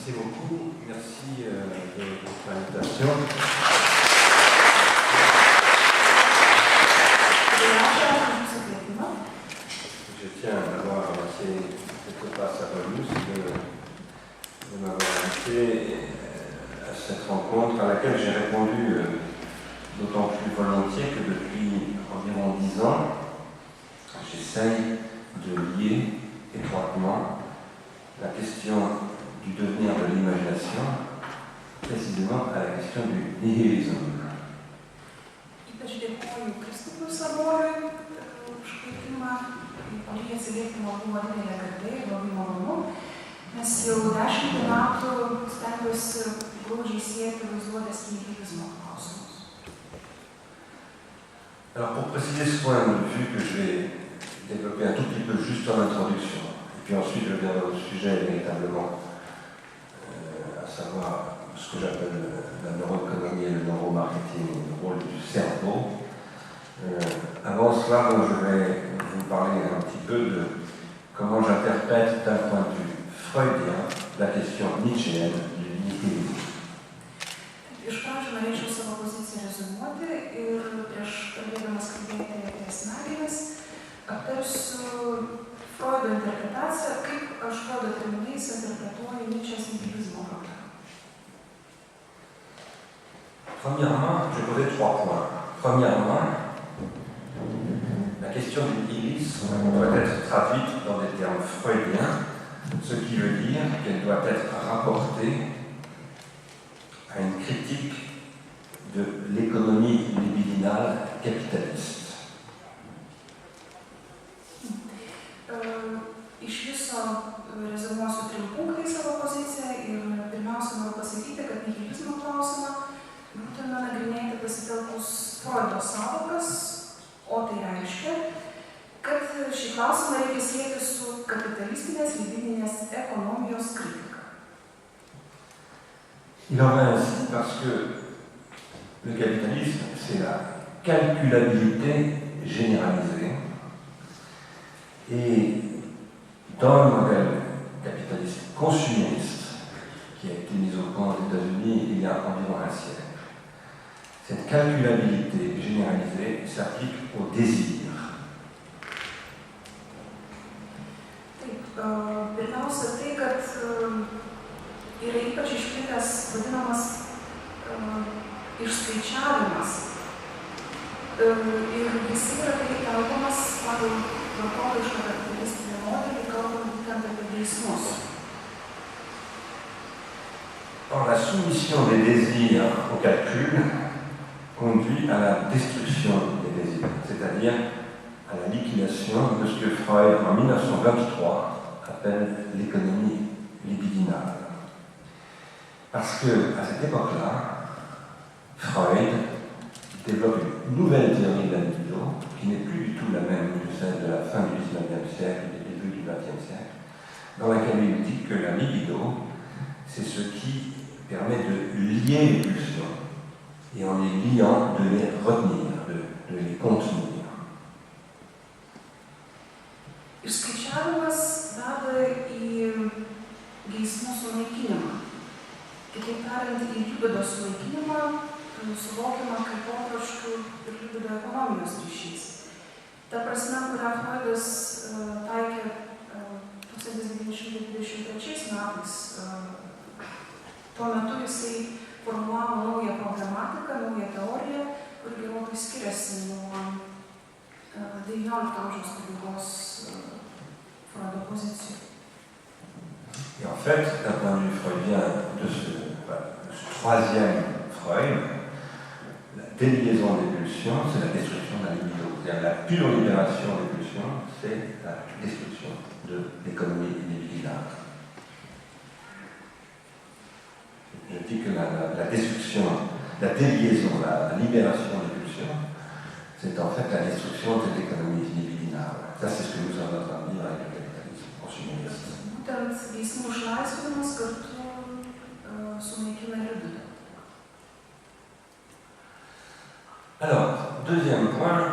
Merci beaucoup. Merci de votre invitation. Je tiens d'abord à remercier quelque part Savolus de m'avoir invité à cette rencontre à laquelle j'ai répondu d'autant plus volontiers que depuis environ 10 ans, j'essaye de lier étroitement la question du devenir de l'imagination précisément à la question du nihilisme. Ypač dėkoju Kristupui Saboriui už kvietimą. Palygiai atsiliepti man buvo didelė garbė ir labai malonu, nes jau 10 metų stengiuosi glaudžiai sieti vaizduotės nihilizmo klausimus. Alors pour préciser ce point de vue que je vais développer un tout petit peu juste en introduction, et puis ensuite je viendrai au sujet véritablement, à savoir ce que j'appelle la neuroéconomie et le neuromarketing, le rôle du cerveau. Avant cela, donc, je vais vous parler un petit peu de comment j'interprète d'un point de vue freudien la question nietzschéenne du nihilisme. Iš pradžių norėčiau savo poziciją rezumuoti ir prieš pradėdamas kalbėti apie smegenis aptarsiu Freudo interpretaciją, kaip aš Freudo terminais interpretuoju Nietzschės nihilizmo problemą. Premièrement, je posais 3 points. Premièrement, la question du nihilisme doit être traduite dans des termes freudiens, ce qui veut dire qu'elle doit être rapportée à une critique de l'économie libidinale capitaliste. Iš viso rezumuosiu 3 punktai savo poziciją ir pirmiausia noriu pasakyti, kad nihilizmo klausimą būtina nagrinėti pasitelkus Freudo sąvokas, o tai reiškia, kad šį klausimą reikia sieti su kapitalistinės libidinės ekonomijos kritika. Il en va ainsi parce que le capitalisme, c'est la calculabilité généralisée. Et dans le modèle capitaliste consumériste qui a été mis au point aux États-Unis il y a environ un siècle, cette calculabilité généralisée s'applique au désir. Pirmiausia, tai, kad yra ypač išplitęs vadinamas išskaičiavimas. Ir jis yra tai kalbamas pagal vartotojišką kapitalistinį modelį, kalbant būtent apie geismus. Or, la soumission des désirs au calcul conduit à la destruction des désirs, c'est-à-dire à la liquidation de ce que Freud, en 1923, appelle l'économie libidinale. Parce qu'à cette époque-là, Freud développe une nouvelle théorie de la libido, qui n'est plus du tout la même que celle de la fin du XIXe siècle et du début du XXe siècle, dans laquelle il dit que la libido, c'est ce qui permet de lier les pulsions, et en les liant, de les retenir, de les contenir. Išskaičiavimas veda į geismų sunaikinimą. Kitaip tariant, į libido sunaikinimą suvokiama kaip potroškių ir libido ekonomijos ryšys. Ta prasme, kurią Freudas taikė 1923 metais, tuo metu jisai formulavo naują problematiką, naują teoriją, kur gerokai skiriasi nuo XIX amžiaus pabaigos Freudo pozicijų. Et en fait, d'un point de vue freudien de ce troisième Freud, la déliaison des pulsions, c'est la destruction de la libido. C'est-à-dire la pure libération des pulsions, c'est la destruction de l'économie libidinale. Je dis que la destruction, la déliaison, la libération des pulsions, c'est en fait la destruction de cette économie libidinale. Ça, c'est ce que nous sommes en train de dire avec le capitalisme consumériste. Būtent geismų išlaisvinimas kartu sunaikina libido. Alors, deuxième point,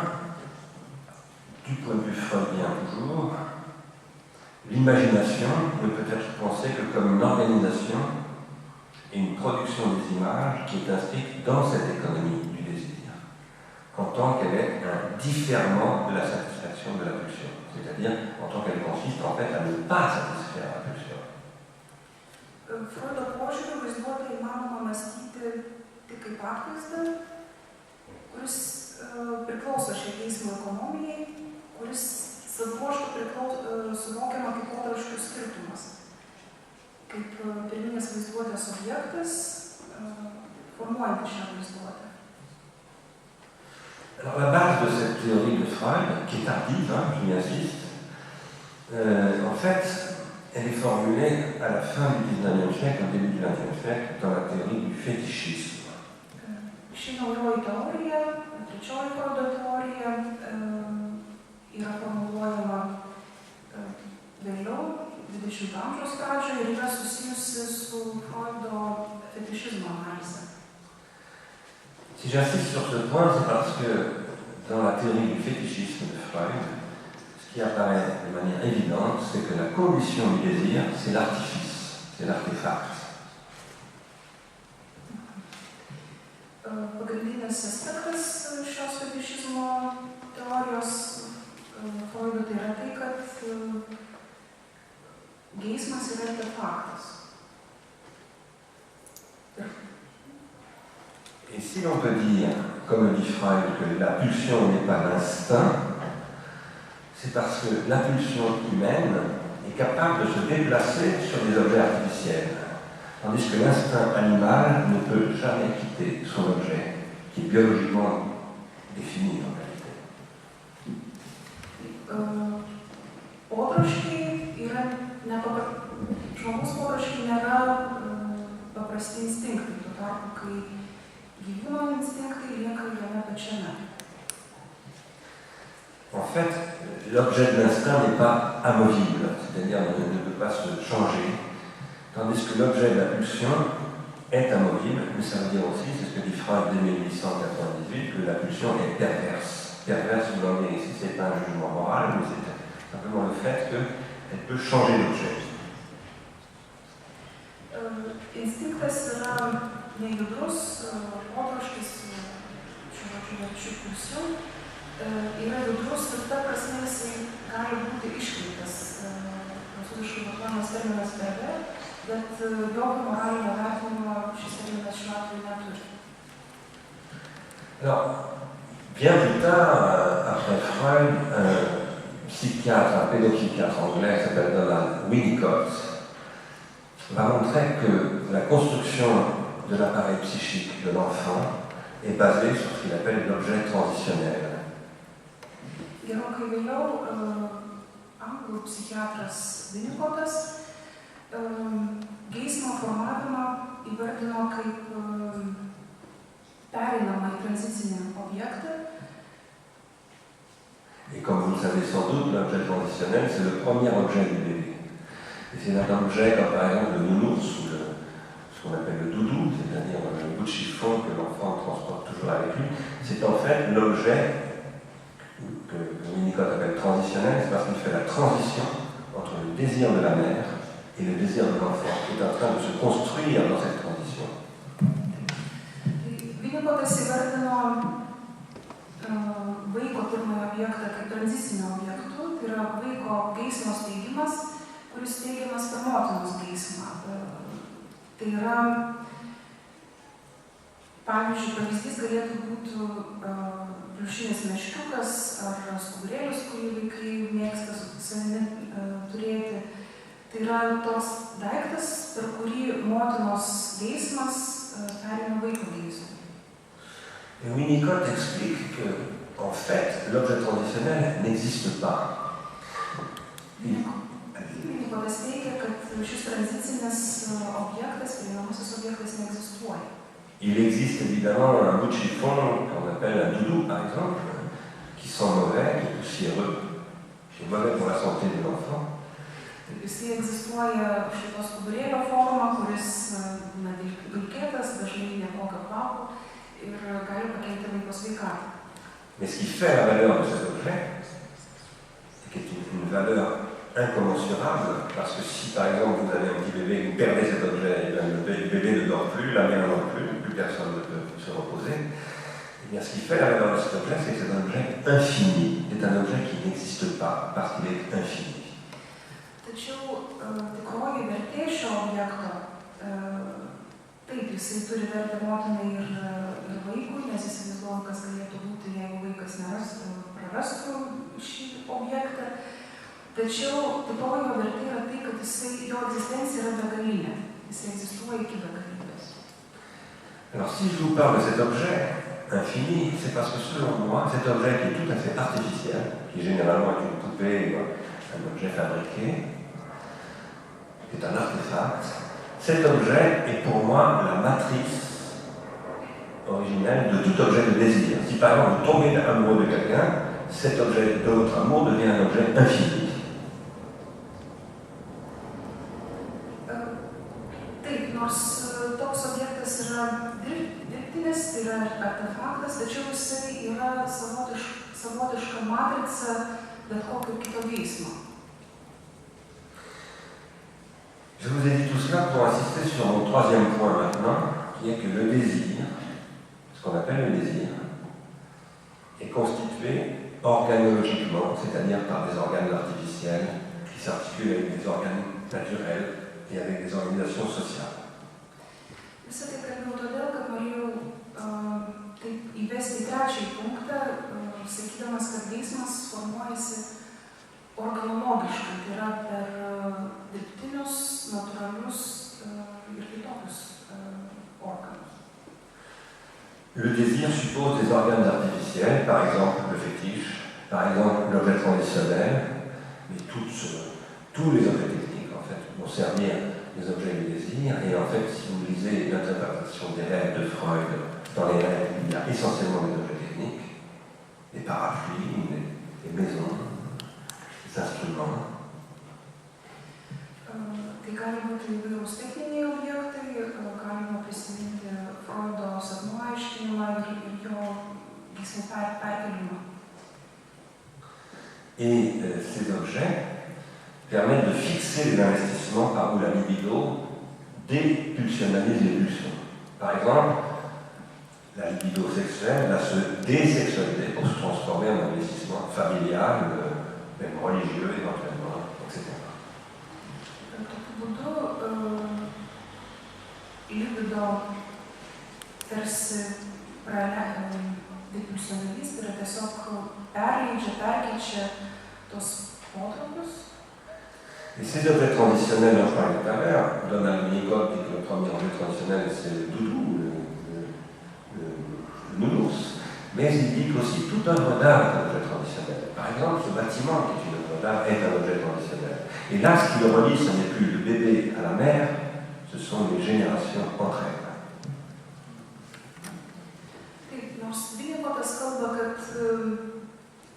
du point de vue freudien toujours, l'imagination ne peut être pensée que comme une organisation et une production des images qui est inscrite dans cette économie du désir, en tant qu'elle est un différement de la satisfaction de la pulsion, c'est-à-dire en tant qu'elle consiste en fait à ne pas satisfaire la pulsion. Freudo požiūriu vaizduotę įmanoma mąstyti tik kaip atvaizdą, kuris priklauso šiai geismo ekonomijai, kuris savo ruožtu suvokiama kaip potraškių skirtumas, kaip pirminis vaizduotės objektas, formuojantis šią vaizduotę. Alors la base de cette théorie de Freud, qui est tardive, je m'y insiste, en fait, elle est formulée à la fin du XIXe siècle, au début du XXe siècle, dans la théorie du fétichisme. Ši naujoji teorija, trečioji Freudo teorija, yra formuluojama vėliau, 20 amžiaus pradžioje, ir yra susijusi su Freudo fetišizmo analize. Si j'insiste sur ce point, c'est parce que dans la théorie du fétichisme de Freud, ce qui apparaît de manière évidente, c'est que la condition du désir, c'est l'artifice, c'est l'artefact. Pagrindinis aspektas šios fetišizmo teorijos Freudo tai yra tai, kad geismas yra artefaktas. Et si l'on peut dire, comme le dit Freud, que la pulsion n'est pas l'instinct, c'est parce que l'impulsion humaine est capable de se déplacer sur des objets artificiels, tandis que l'instinct animal ne peut jamais quitter son objet, qui est biologiquement défini en réalité. Žmogaus potraškiai nėra paprasti instinktai, tuo tarpu, kai gyvūno instinktai lieka jame pačiame. En fait, l'objet de l'instinct n'est pas amovible, c'est-à-dire ne peut pas se changer, tandis que l'objet de la pulsion est amovible, mais ça veut dire aussi, c'est ce que dit Freud dès 1898, que la pulsion est perverse. Perverse, vous l'entendez ici, c'est pas un jugement moral, mais c'est simplement le fait qu'elle peut changer d'objet. Instinktas yra nejudrus, potraškis, šių pulsių, yra judrus ir ta prasme jisai gali būti iškreiptas. Prancūziškai vartojamas terminas perver, bet jokio moralinio vertinimo šis terminas šiuo atveju neturi. Alors, bien plus tard, après Freud, un psychiatre, un pédopsychiatre anglais qui s'appelle Donald Winnicott, va montrer que la construction de l'appareil psychique de l'enfant est basée sur ce qu'il appelle l'objet transitionnel. Gerokai vėliau anglų psichiatras Winnicottas geismo formavimą įvardino kaip pereinamą į tranzicinį objektą. Et comme vous le savez sans doute, l'objet transitionnel, c'est le premier objet du bébé. Et c'est un objet comme par exemple le nounours ou ce qu'on appelle le doudou, c'est-à-dire le bout de chiffon que l'enfant transporte toujours avec lui. C'est en fait l'objet que Winnicott appelle transitionnel, c'est parce qu'il fait la transition entre le désir de la mère et le désir de l'enfant, qui est en train de se construire dans cette transition. Winnicottas įvardino vaiko pirmąjį objektą kaip tranzicinį objektų, tai yra vaiko geismo steigimas, kuris steigiamas per motinos geismą. Tai yra, pavyzdžiui, pavyzdys galėtų būti pliušinis meškiukas ar skuburėlis, kurį vaikai mėgsta su savimi turėti. Tai yra toks daiktas, per kurį motinos geismas pereina vaiko geismą. Et Winnicott explique que, en fait, l'objet transitionnel n'existe pas. Winnicottas teigia, kad šis tranzicinis objektas, pereinamasis objektas neegzistuoja. Il existe évidemment un bout de chiffon qu'on appelle un doudou, par exemple, qui sent mauvais, qui est poussiéreux, qui est mauvais pour la santé de l'enfant. Jisai egzistuoja šitos skuburėlio forma, kuris dulkėtas, dažnai neblogą kvapą ir gali pakenkti vaiko sveikatą. Mais ce qui fait la valeur de cet objet, qui est une valeur incommensurable, parce que si par exemple vous avez un petit bébé, vous perdez cet objet, et bien, le bébé ne dort plus, la mère non plus personne ne peut se reposer, et bien ce qui fait la valeur de cet objet, c'est que c'est un objet infini, c'est un objet qui n'existe pas, parce qu'il est infini. Tačiau tikroji vertė šio objekto, taip, jisai turi vertę motinai ir vaikui, nes įsivaizduoju, kas galėtų būti, jeigu vaikas prarastų šį objektą. Tačiau tikroji jo vertė yra tai, kad jo egzistencija yra begalinė. Jisai egzistuoja iki begalybės. Alors si je vous parle de cet objet infini, c'est parce que selon moi, cet objet qui est tout à fait artificiel, qui généralement est une poupée, un objet fabriqué, est un artefact, cet objet est pour moi la matrice originelle de tout objet de désir. Si par exemple vous tombez amoureux de quelqu'un, cet objet de votre amour devient un objet infini. Taip, nors toks objektas yra dirbtinis, tai yra artefaktas, tačiau jisai yra savotiška matrica bet kokio kito geismo. Je vous ai dit tout cela pour insister sur mon troisième point maintenant, qui est que le désir, ce qu'on appelle le désir, est constitué organologiquement, c'est-à-dire par des organes artificiels qui s'articulent avec des organes naturels et avec des organisations sociales. Visą tai kalbėjau todėl, kad norėjau taip įvesti trečiąjį punktą, sakydamas, kad geismas formuojasi organologiškai, tai yra per dirbtinius, natūralius ir kitokius organus. Le désir suppose des organes artificiels, par exemple le fétiche, par exemple l'objet transitionnel, mais tous les objets techniques en fait vont servir les objets du désir, et en fait si vous lisez l'interprétation des rêves de Freud, dans les rêves il y a essentiellement des objets techniques, des parapluies, des maisons, des instruments. Tai gali būti įvairūs techniniai objektai, galima prisiminti Freudo sapnų aiškinimą ir jo geismų perkelimą. Et ces objets permettent de fixer les investissements par où la libido dépulsionalise les pulsions. Par exemple, la libido sexuelle va se désexualiser pour se transformer en investissement familial, même religieux éventuellement, etc. Tokiu būdu libido tarsi depulsionalys, tai yra tiesiog perkeičia tos potraukius. Et ces objets transitionnels dont je parlais tout à l'heure, Donald Winnicott dit que le premier objet transitionnel c'est le doudou, le nounours, mais il dit qu'aussi toute œuvre d'art est un objet transitionnel. Par exemple, ce bâtiment qui est une œuvre d'art est un objet transitionnel. Et là, ce qui le relie, ce n'est plus le bébé à la mère, ce sont les générations entre elles. Taip, nors Winnicottas kalba, kad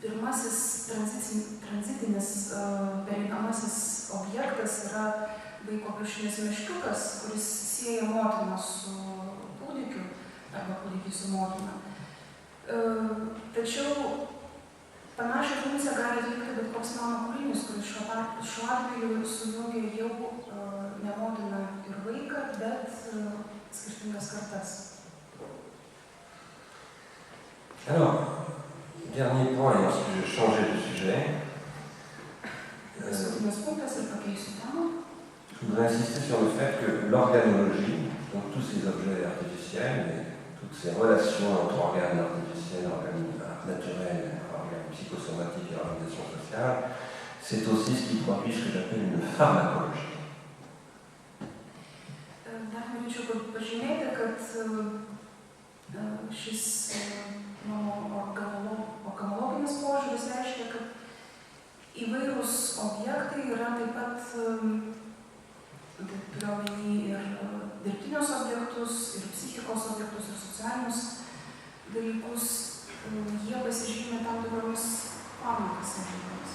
pirmasis tranzitinis pereinamasis objektas yra vaiko pliušinis meškiukas, kuris sieja motiną su kūdikiu arba kūdikį su motina. Tačiau panašią funkciją gali atlikti bet koks meno kūrinys, kuris šiuo atveju sujungia jau ne motiną ir vaiką, bet skirtingas kartas. Alors, dernier point, et ensuite je vais changer de sujet. Je voudrais insister sur le fait que l'organologie, donc tous ces objets artificiels, et toutes ces relations entre organes artificiels, organes naturels, organes psychosomatiques et organisations sociales, c'est aussi ce qui produit ce que j'appelle une pharmacologie. Dar norėčiau pažymėti, kad šis organologinis požiūris reiškia, kad įvairūs objektai yra taip pat, turiu omeny ir dirbtinius objektus, ir psichikos objektus, ir socialinius dalykus, jie pasižymė tam tikromis pharmakosavybėmis.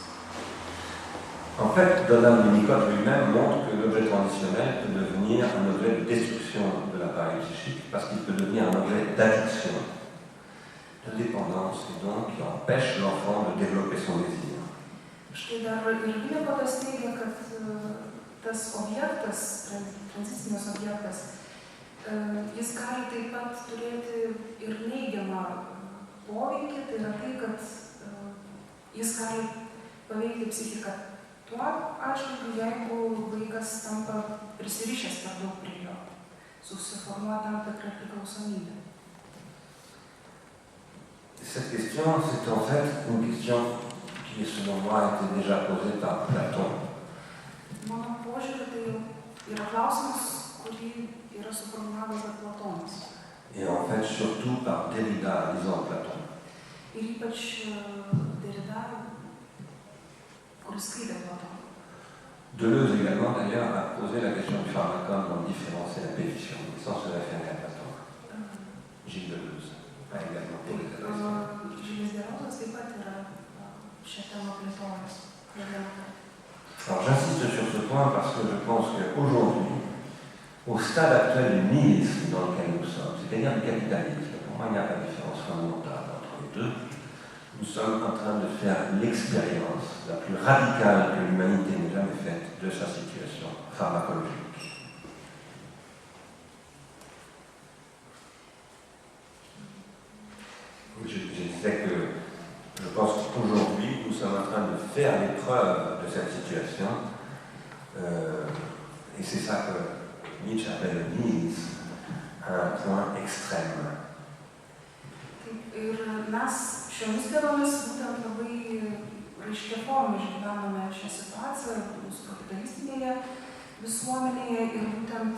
En fait, Donald Winnicott lui-même montre que l'objet transitionnel peut devenir un objet de destruction de l'appareil psychique parce qu'il peut devenir un objet d'addiction, de dépendance, et donc qui empêche l'enfant de développer son désir. Štai dar ir Vinipotas teigia, kad tas objektas, tranzicinis objektas, jis gali taip pat turėti ir neigiamą poveikį, tai yra tai, kad jis gali paveikti psichiką tuo atžvilgiu, jeigu vaikas tampa prisirišęs per daug prie jo, susiformuoja tam tikrą priklausomybę. Cette question, c'est en fait une question qui, selon moi, était déjà posée par Platon. Mano požiūrį, tai yra klausimas, kurį yra suformulavęs Platonas. Et en fait, surtout par Derrida, lisant Platon. Ir ypač Derrida, kuris skaitė Platoną. Deleuze également, d'ailleurs, a posé la question du pharmacone dans différencier la pédition, sans se référer à Platon. Gilles Deleuze a également posé la question. Gilles Deleuze taip pat yra šią temą plėtojęs. Alors j'insiste sur ce point parce que je pense qu'aujourd'hui, au stade actuel du nihilisme dans lequel nous sommes, c'est-à-dire du capitalisme, pour moi il n'y a pas de différence fondamentale entre les deux, nous sommes en train de faire l'expérience la plus radicale que l'humanité n'ait jamais faite de sa situation pharmacologique. Je disais que je pense qu'aujourd'hui, nous sommes en train de faire l'épreuve de cette situation, et c'est ça que Nietzsche appelle le nihilisme, un point extrême. Ir mes šiomis dienomis būtent labai raiškia forma išgyvename šią situaciją mūsų kapitalistinėje visuomenėje ir būtent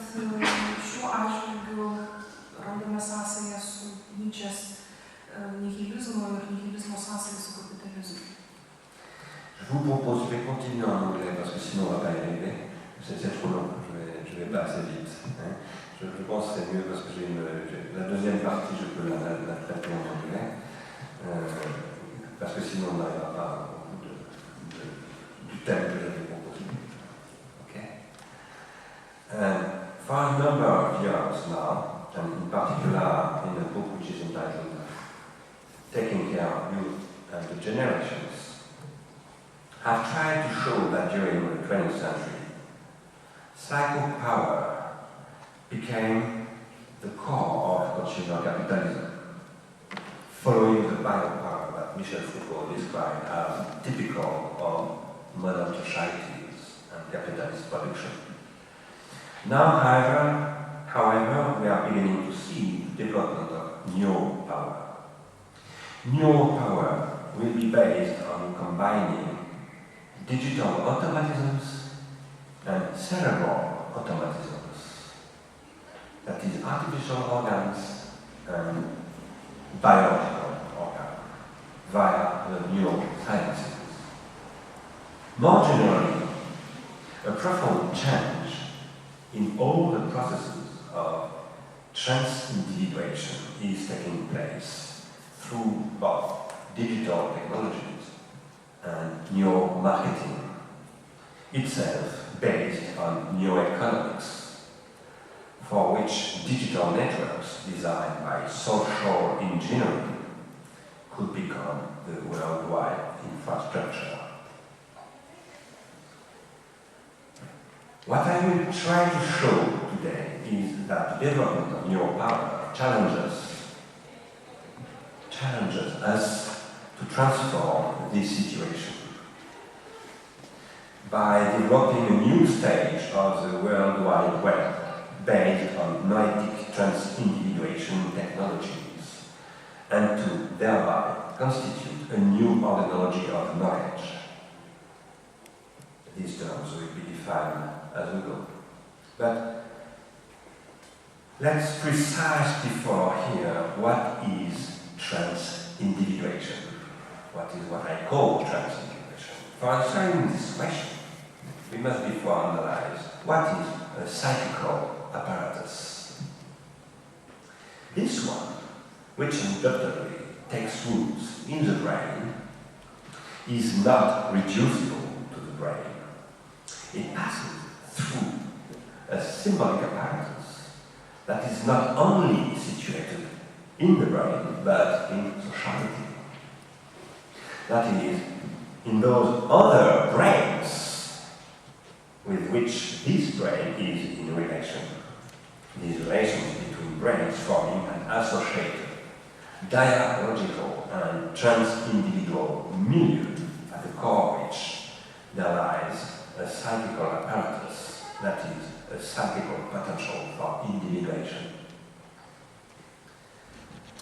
šiuo atžvilgiu randame sąsają su Nietzschės nihilizmu ir nihilizmo sąsają su kapitalizmu. Je vous propose, je vais continuer en anglais parce que sinon on ne va pas y arriver. C'est trop long, je vais pas assez vite. Hein. Je pense que c'est mieux parce que la deuxième partie, je peux la traiter en anglais. Parce que sinon on n'arrivera pas au bout du thème que j'avais proposé. Okay. For a number of years now, and in particular in a book which is entitled Taking Care of Youth and the Generations, I've tried to show that during the 20th century, psychopower became the core of consumer capitalism, following the biopower that Michel Foucault described as typical of modern societies and capitalist production. Now, however, we are beginning to see the development of neuropower. Neuropower will be based on combining digital automatisms and cerebral automatisms, that is, artificial organs and biological organs, via the neurosciences. More generally, a profound change in all the processes of transindividuation is taking place through both digital technologies and neuromarketing, itself based on neuroeconomics, for which digital networks designed by social engineering could become the worldwide infrastructure. What I will try to show today is that the development of neuropower challenges us to transform this situation by developing a new stage of the World Wide Web based on noetic transindividuation technologies, and to thereby constitute a new methodology of knowledge. These terms will be defined as we go. But let's precisely for here what is transindividuation. What is what I call transindividuation? For answering this question, we must before analyze what is a psychical apparatus. This one, which undoubtedly takes roots in the brain, is not reducible to the brain. It passes through a symbolic apparatus that is not only situated in the brain, but in society. That is, in those other brains with which this brain is in relation. These relations between brains forming an associated, dialogical and trans-individual milieu, at the core of which there lies a psychical apparatus, that is, a psychical potential for individuation.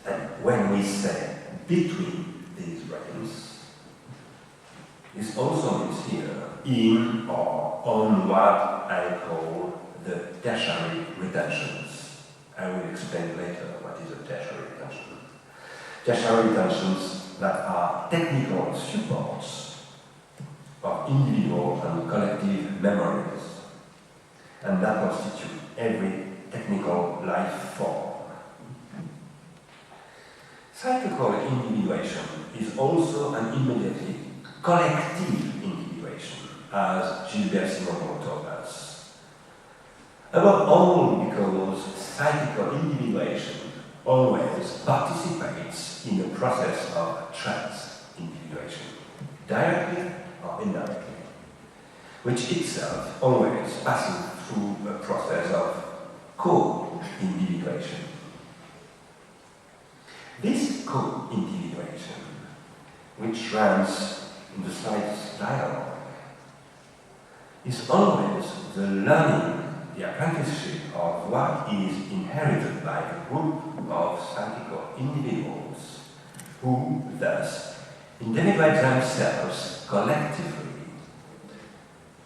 And when we say between these brains, this also means here in or on what I call the tertiary retentions. I will explain later what is a tertiary retention. Tertiary retentions that are technical supports of individual and collective memories, and that constitute every technical life form. Psychical individuation is also an immediately collective individuation, as Gilbert Simondon told us. Above all, because psychical individuation always participates in the process of trans-individuation, directly or indirectly, which itself always passes through a process of co-individuation. This co-individuation, which runs in the slightest dialogue, is always the learning, the apprenticeship of what is inherited by a group of psychical individuals who thus individuate themselves collectively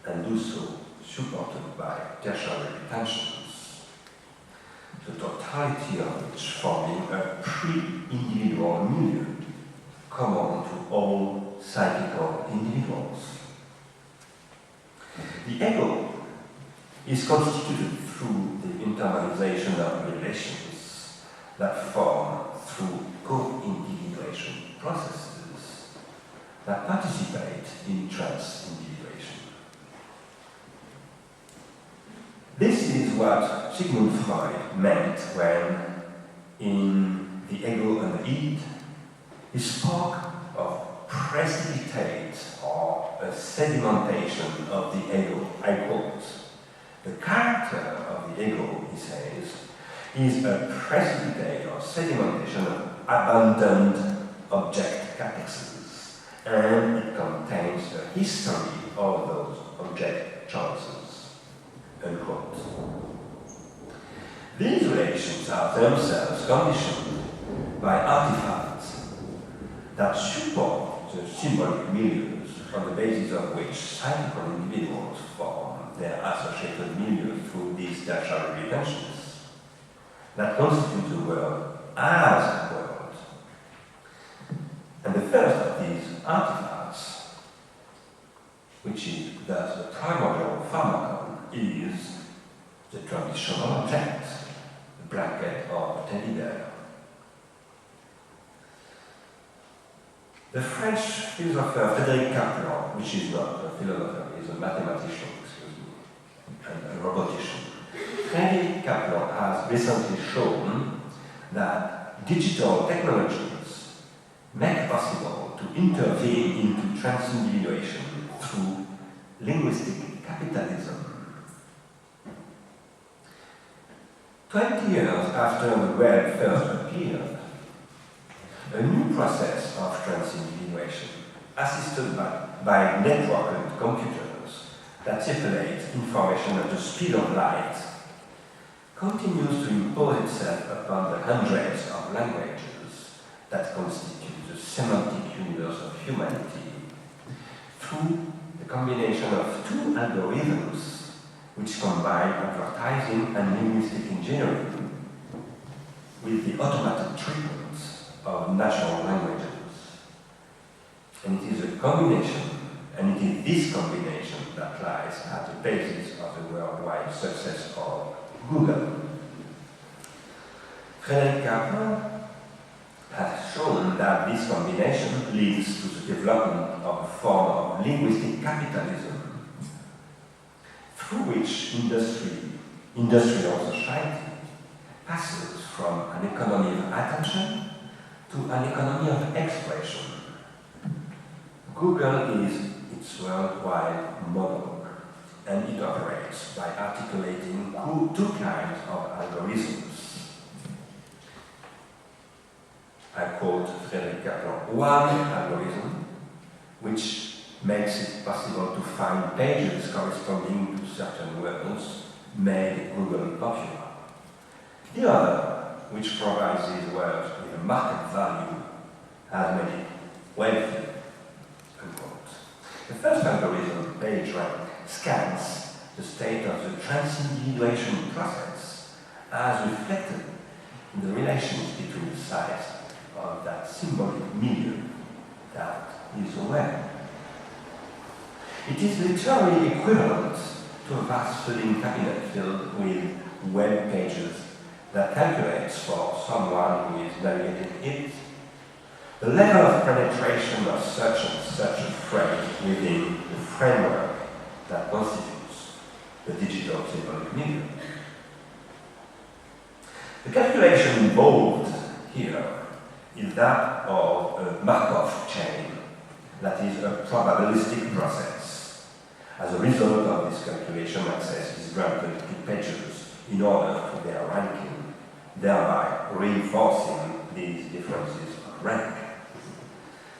and do so supported by tertiary retentions, the totality of which forming a pre-individual milieu common to all psychical individuals. The ego is constituted through the internalization of relations that form through co-individuation processes that participate in trans-individuation. This is what Sigmund Freud meant when, in The Ego and the Id, he spoke of precipitate or a sedimentation of the ego. I quote, "The character of the ego," he says, "is a precipitate or sedimentation of abandoned object catexes, and it contains a history of those object choices." Unquote. These relations are themselves conditioned by artifacts that support the symbolic milieus on the basis of which psychical individuals form their associated milieu through these tertiary retentions that constitute the world as a world. And the first of these artifacts, which is thus the primordial pharmacon, is the traditional object, the blanket or teddy bear. The French philosopher Frédéric Kaplan, which is not a philosopher, he is a mathematician, and a robotician. Frédéric Kaplan has recently shown that digital technologies make possible to intervene into trans-individuation through linguistic capitalism. 20 years after the web first appeared, a new process of trans-individuation, assisted by networked computers that circulate information at the speed of light, continues to impose itself upon the hundreds of languages that constitute the semantic universe of humanity through the combination of two algorithms which combine advertising and linguistic engineering with the automatic treatment of natural languages. And it is a combination, and it is this combination that lies at the basis of the worldwide success of Google. Frédéric Kaplan has shown that this combination leads to the development of a form of linguistic capitalism through which industrial society passes from an economy of attention to an economy of expression. Google is its worldwide monologue, and it operates by articulating two kinds of algorithms. I quote Frédéric Kaplan. One algorithm, which makes it possible to find pages corresponding to certain words, made Google popular. The other, which provides these words with a market value, has made it wealthy. Unquote. The first algorithm, PageRank, scans the state of the transindividuation process as reflected in the relations between the size of that symbolic milieu that is the web. It is literally equivalent to a vast filing cabinet filled with web pages that calculates for someone who is navigating it the level of penetration of such and such a phrase within the framework that constitutes the digital symbolic milieu. The calculation involved here is that of a Markov chain, that is a probabilistic process. As a result of this calculation, access is granted to pages in order for their ranking, thereby reinforcing these differences of rank.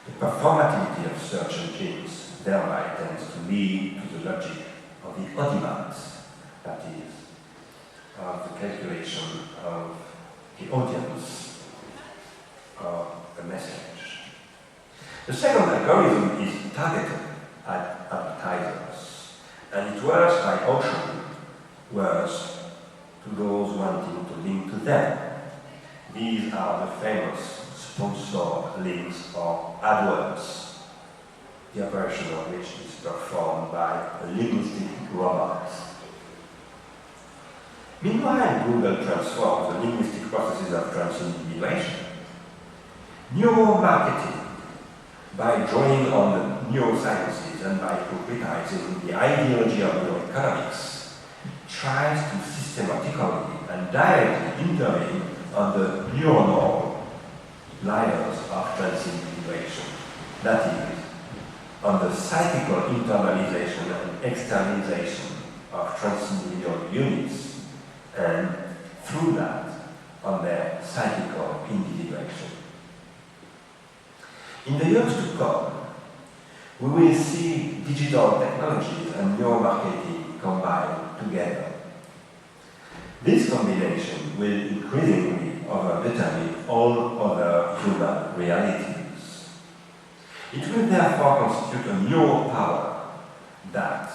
The performativity of search engines thereby tends to lead to the logic of the audimat, that is, of the calculation of the audience of a message. The second algorithm is targeted at advertisers, and it works by auction, works to those wanting to link to them. These are the famous sponsored links or AdWords, the operation of which is performed by a linguistic robot. Meanwhile, Google transforms the linguistic processes of transindividuation. Neuromarketing, by drawing on the neurosciences and by concretizing the ideology of neuroeconomics, tries to systematically and directly intervene on the neuronal layers of transindividuation, that is, on the psychical internalization and externalization of transindividual units, and through that, on their psychical individuation. In the years to come, we will see digital technologies and neuromarketing combined together. This combination will increasingly overdetermine all other human realities. It will therefore constitute a neural power that,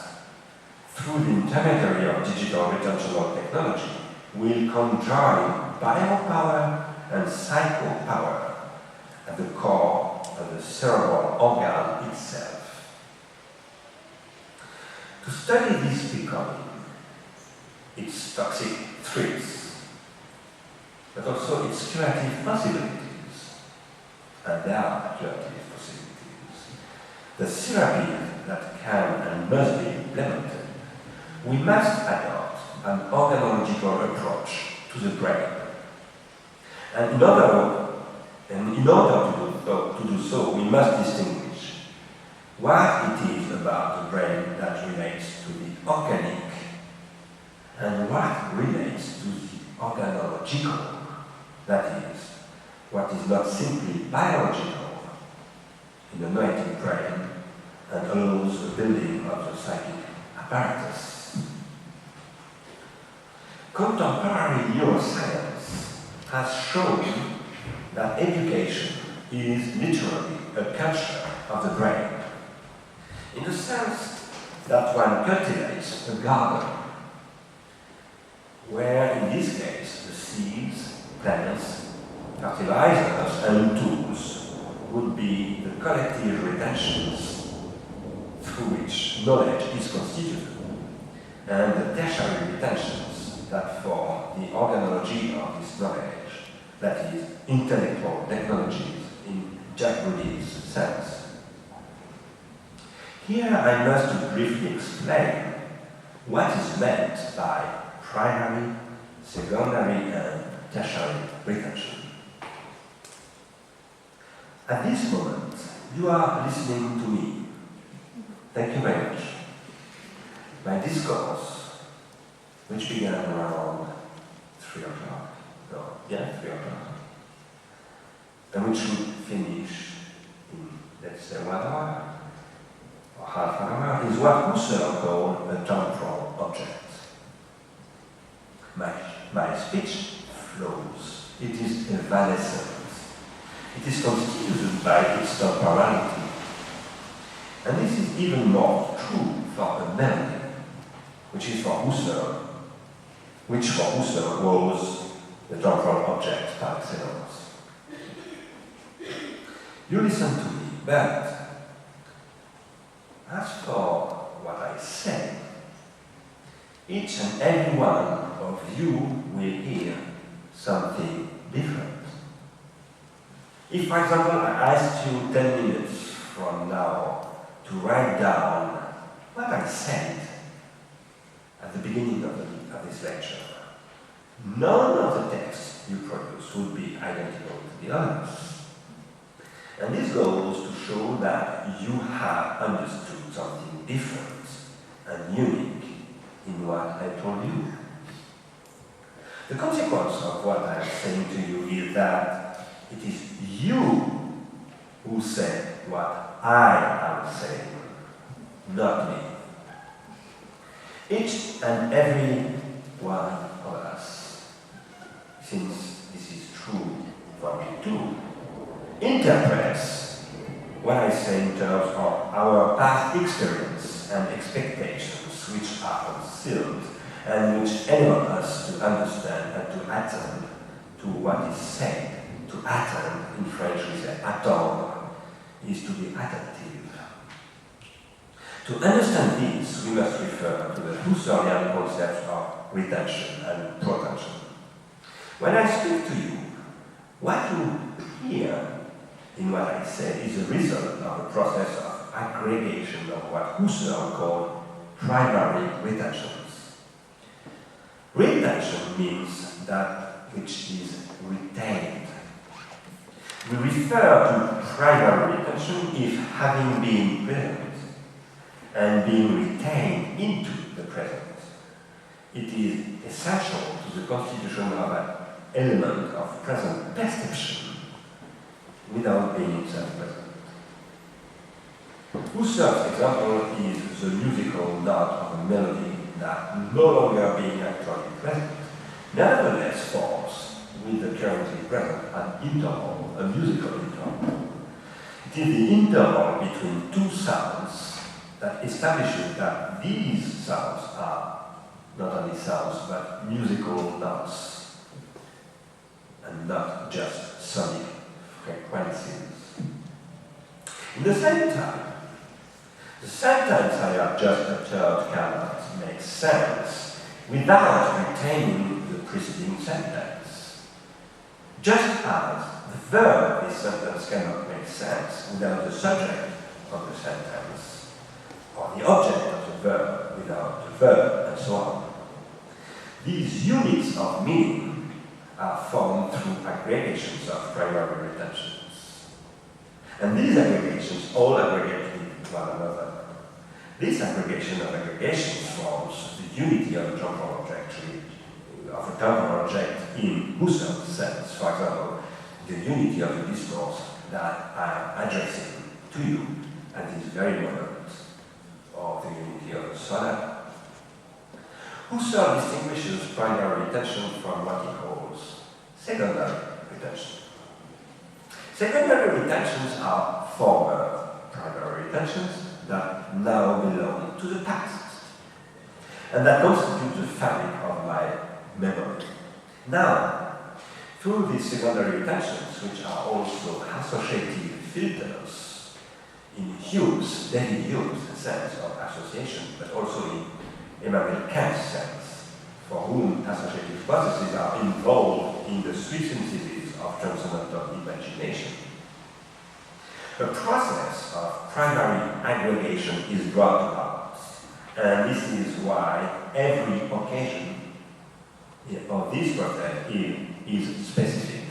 through the intermediary of digital retentional technology, will conjoin biopower and psychopower at the core of the cerebral organ itself. To study this becoming, its toxic threats, but also its curative possibilities, and there are curative possibilities, the therapies that can and must be implemented, we must adopt an organological approach to the brain. And in order to do so, we must distinguish what it is about the brain that relates to the organic and what relates to the organological, that is, what is not simply biological in the noetic brain and allows the building of the psychic apparatus. Contemporary neuroscience has shown that education is literally a culture of the brain, in the sense that one cultivates a garden, where in this case the seeds, plants, fertilizers and tools would be the collective retentions through which knowledge is constituted, and the tertiary retentions that form the organology of this knowledge, that is, intellectual technologies in Jack Boody's sense. Here I must briefly explain what is meant by primary, secondary, and tertiary retention. At this moment, You are listening to me. Thank you very much. My discourse, which began around 3 o'clock, 3 o'clock, and which would finish in, let's say, 1 hour, or half an hour, is what Husserl called a temporal object. My speech flows. It is evanescent. It is constituted by its temporality. And this is even more true for a melody, which for Husserl was the temporal object par excellence. You listen to me, but as for what I say, each and every one of you will hear something different. If, for example, I asked you 10 minutes from now to write down what I said at the beginning of this lecture, none of the texts you produce would be identical to the others. And this goes to show that you have understood something different and unique in what I told you. The consequence of what I am saying to you is that it is you who say what I am saying, not me. Each and every one of us, since this is true for me too, interprets what I say in terms of our past experience and expectations, which are concealed and which enable us to understand and to attend to what is said. To attend, in French we say attendre, is to be attentive. To understand this, we must refer to the Husserlian concepts of retention and protension. When I speak to you, what you hear in what I say is a result of a process of aggregation of what Husserl called primary retentions. Retention means that which is retained. We refer to primary retention if having been present and being retained into the present, it is essential to the constitution of an element of present perception without being itself present. Husserl's example is the musical note of a melody that, no longer being actually present, nevertheless forms with the currently present an interval, a musical interval. It is the interval between two sounds that establishes that these sounds are not only sounds but musical notes and not just sonic frequencies. In the same time, the sentence I have just uttered cannot make sense without retaining the preceding sentence. Just as the verb of this sentence cannot make sense without the subject of the sentence, or the object of the verb without the verb, and so on. These units of meaning are formed through aggregations of primary retentions. And these aggregations all aggregate with one another. This aggregation of aggregations forms the unity of a temporal object, in Husserl's sense. For example, the unity of the discourse that I am addressing to you at this very moment, or the unity of the sonata. Husserl distinguishes primary retention from what he calls secondary retention. Secondary retentions are former primary retentions that now belong to the past, and that constitute the fabric of my memory. Now, through these secondary retentions, which are also associative filters in David Hume's sense of association, but also in Immanuel Kant's sense, for whom associative processes are involved in the sweet synthesis of transcendental imagination. A process of primary aggregation is brought about, and this is why every occasion of this process is specific.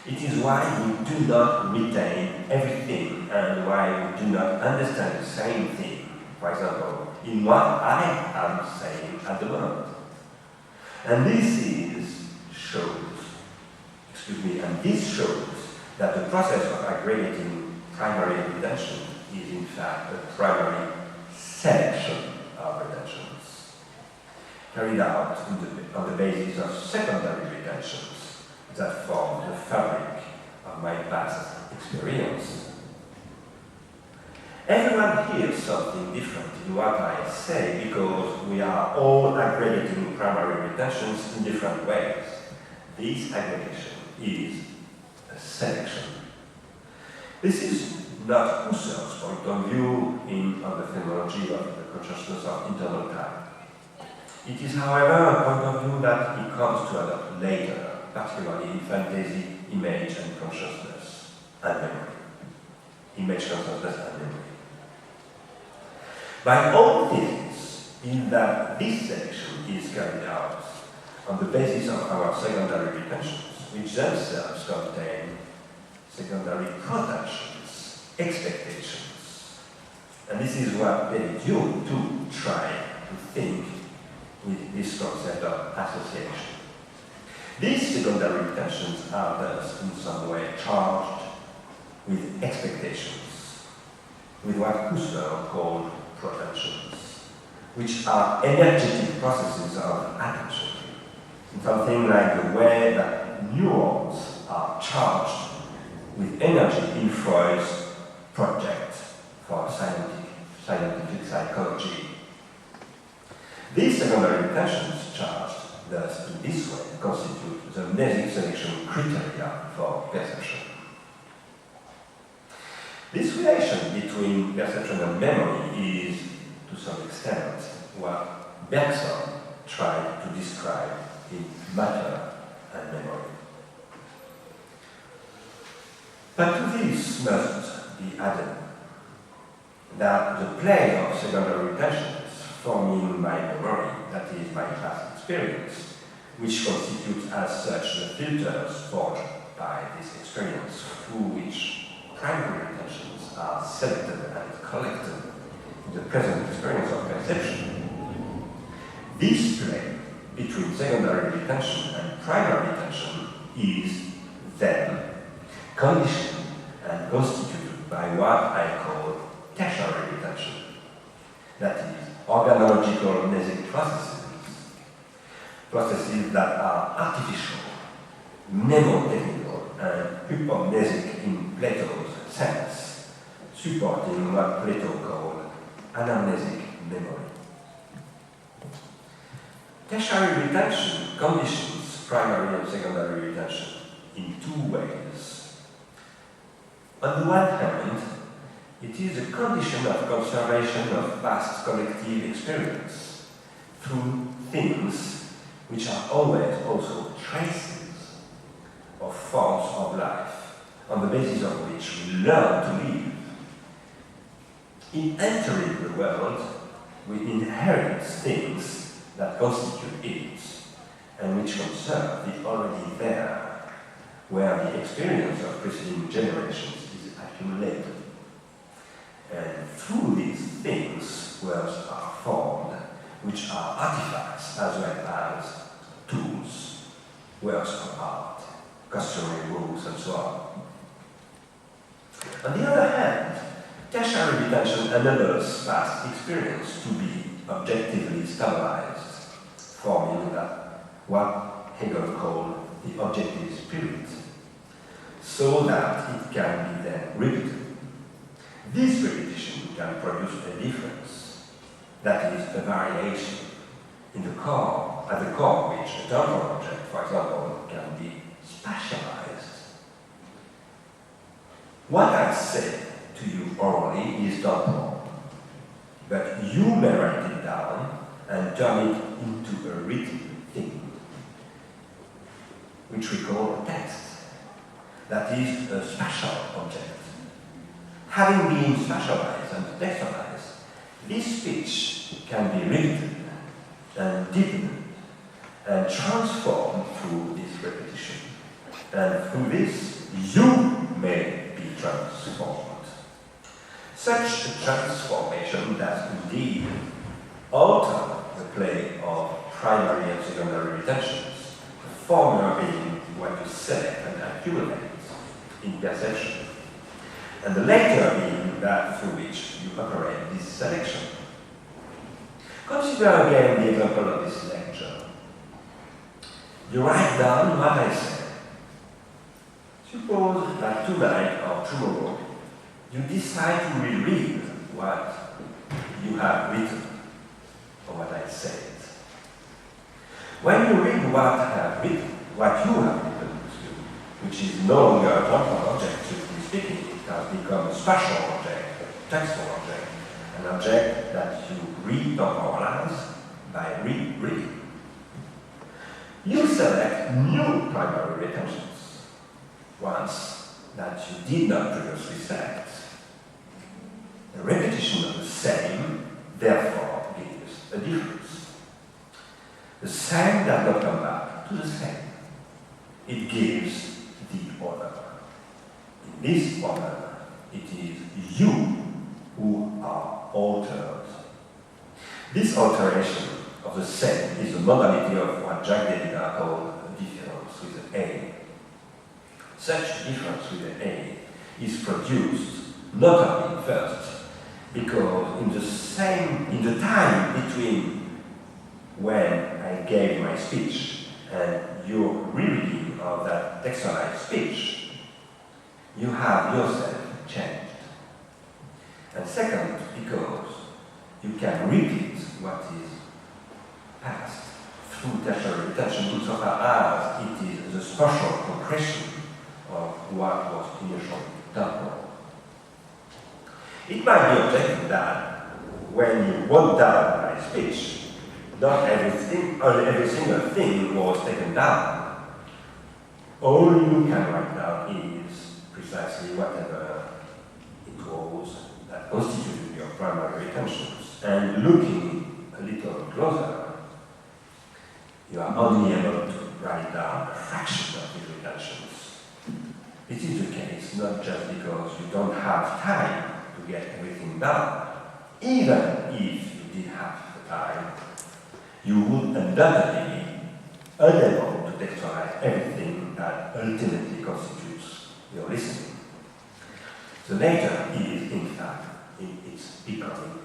It is why we do not retain everything and why we do not understand the same thing, for example, in what I am saying at the moment. And this shows that the process of aggregating primary retention is in fact a primary selection of retentions, carried out on the basis of secondary retentions that form the fabric of my past experience. Everyone hears something different in what I say because we are all aggregating primary retentions in different ways. This aggregation is a selection. This is not Husserl's point of view on the phenomenology of the consciousness of internal time. It is, however, a point of view that he comes to adopt later, particularly in fantasy, image and consciousness and memory. Image, consciousness and memory. My own thesis is that this selection is carried out on the basis of our secondary retentions, which themselves contain secondary protections, expectations. And this is what Derrida too tried to think with this concept of association. These secondary retentions are thus in some way charged with expectations, with what Husserl called protections, which are energetic processes of attention, something like the way that neurons are charged with energy in Freud's project for scientific psychology. These secondary retentions charged thus in this way constitute the mnesic selection criteria for perception. This relation between perception and memory is, to some extent, what Bergson tried to describe in Matter and Memory. But to this must be added that the play of secondary retentions forming my memory, that is my past experience, which constitutes as such the filters forged by this experience through which primary retentions are selected and collected in the present experience of perception. This play between secondary retention and primary retention is then conditioned and constituted by what I call tertiary retention, that is, organological mnesic processes that are artificial, mnemotechnical, and hypomnesic in Plato's sense, supporting what Plato called anamnesic memory. Tertiary retention conditions primary and secondary retention in two ways. On the one hand, it is a condition of conservation of past collective experience through things which are always also traces of forms of life, on the basis of which we learn to live. In entering the world, we inherit things that constitute it, and which conserve the already there, where the experience of preceding generations is accumulated. And through these things, words are formed, which are artifacts as well as tools, works of art, customary rules, and so on. On the other hand, tertiary retention enables past experience to be objectively stabilized, forming what Hegel called the objective spirit, so that it can be then repeated. This repetition can produce a difference, that is, a variation in the core, at the core which a temporal object, for example, can be spatialized. What I say to you orally is temporal, but you may write it down and turn it into a written thing, which we call a text, that is a spatial object. Having been spatialized and textualized, this speech can be written and deepened and transformed through this repetition. And through this, you may be transformed. Such a transformation does indeed alter the play of primary and secondary retentions, the former being what you select and accumulate in perception, and the later being that through which you operate this selection. Consider again the example of this lecture. You write down what I said. Suppose that tonight or tomorrow you decide to reread what you have written or what I said. When you read what I have written, what you have written, which is no longer a temporal object, strictly speaking, it has become a spatial object, a textual object, an object that you re-temporalize by rereading. You select new primary retentions, ones that you did not previously select. The repetition of the same, therefore, gives a difference. The same does not come back to the same. It gives the other. In this other, it is you who are altered. This alteration of the same is the modality of what Jacques Derrida called a difference with an A. Such difference with an A is produced notably first because in the time between when I gave my speech and your rereading of that textualized speech, you have yourself changed. And second, because you can repeat what is past through tertiary retention insofar as it is the spatial concretion of what was initially temporal. It might be objected that when you wrote down my speech, not every single thing was taken down. All you can write down is precisely whatever it was that constituted your primary retentions. And looking a little closer, you are only able to write down a fraction of these retentions. It is the case not just because you don't have time to get everything done. Even if you did have the time, you would undoubtedly be unable to textualize everything that ultimately constitutes your listening. The later is, in fact, its becoming.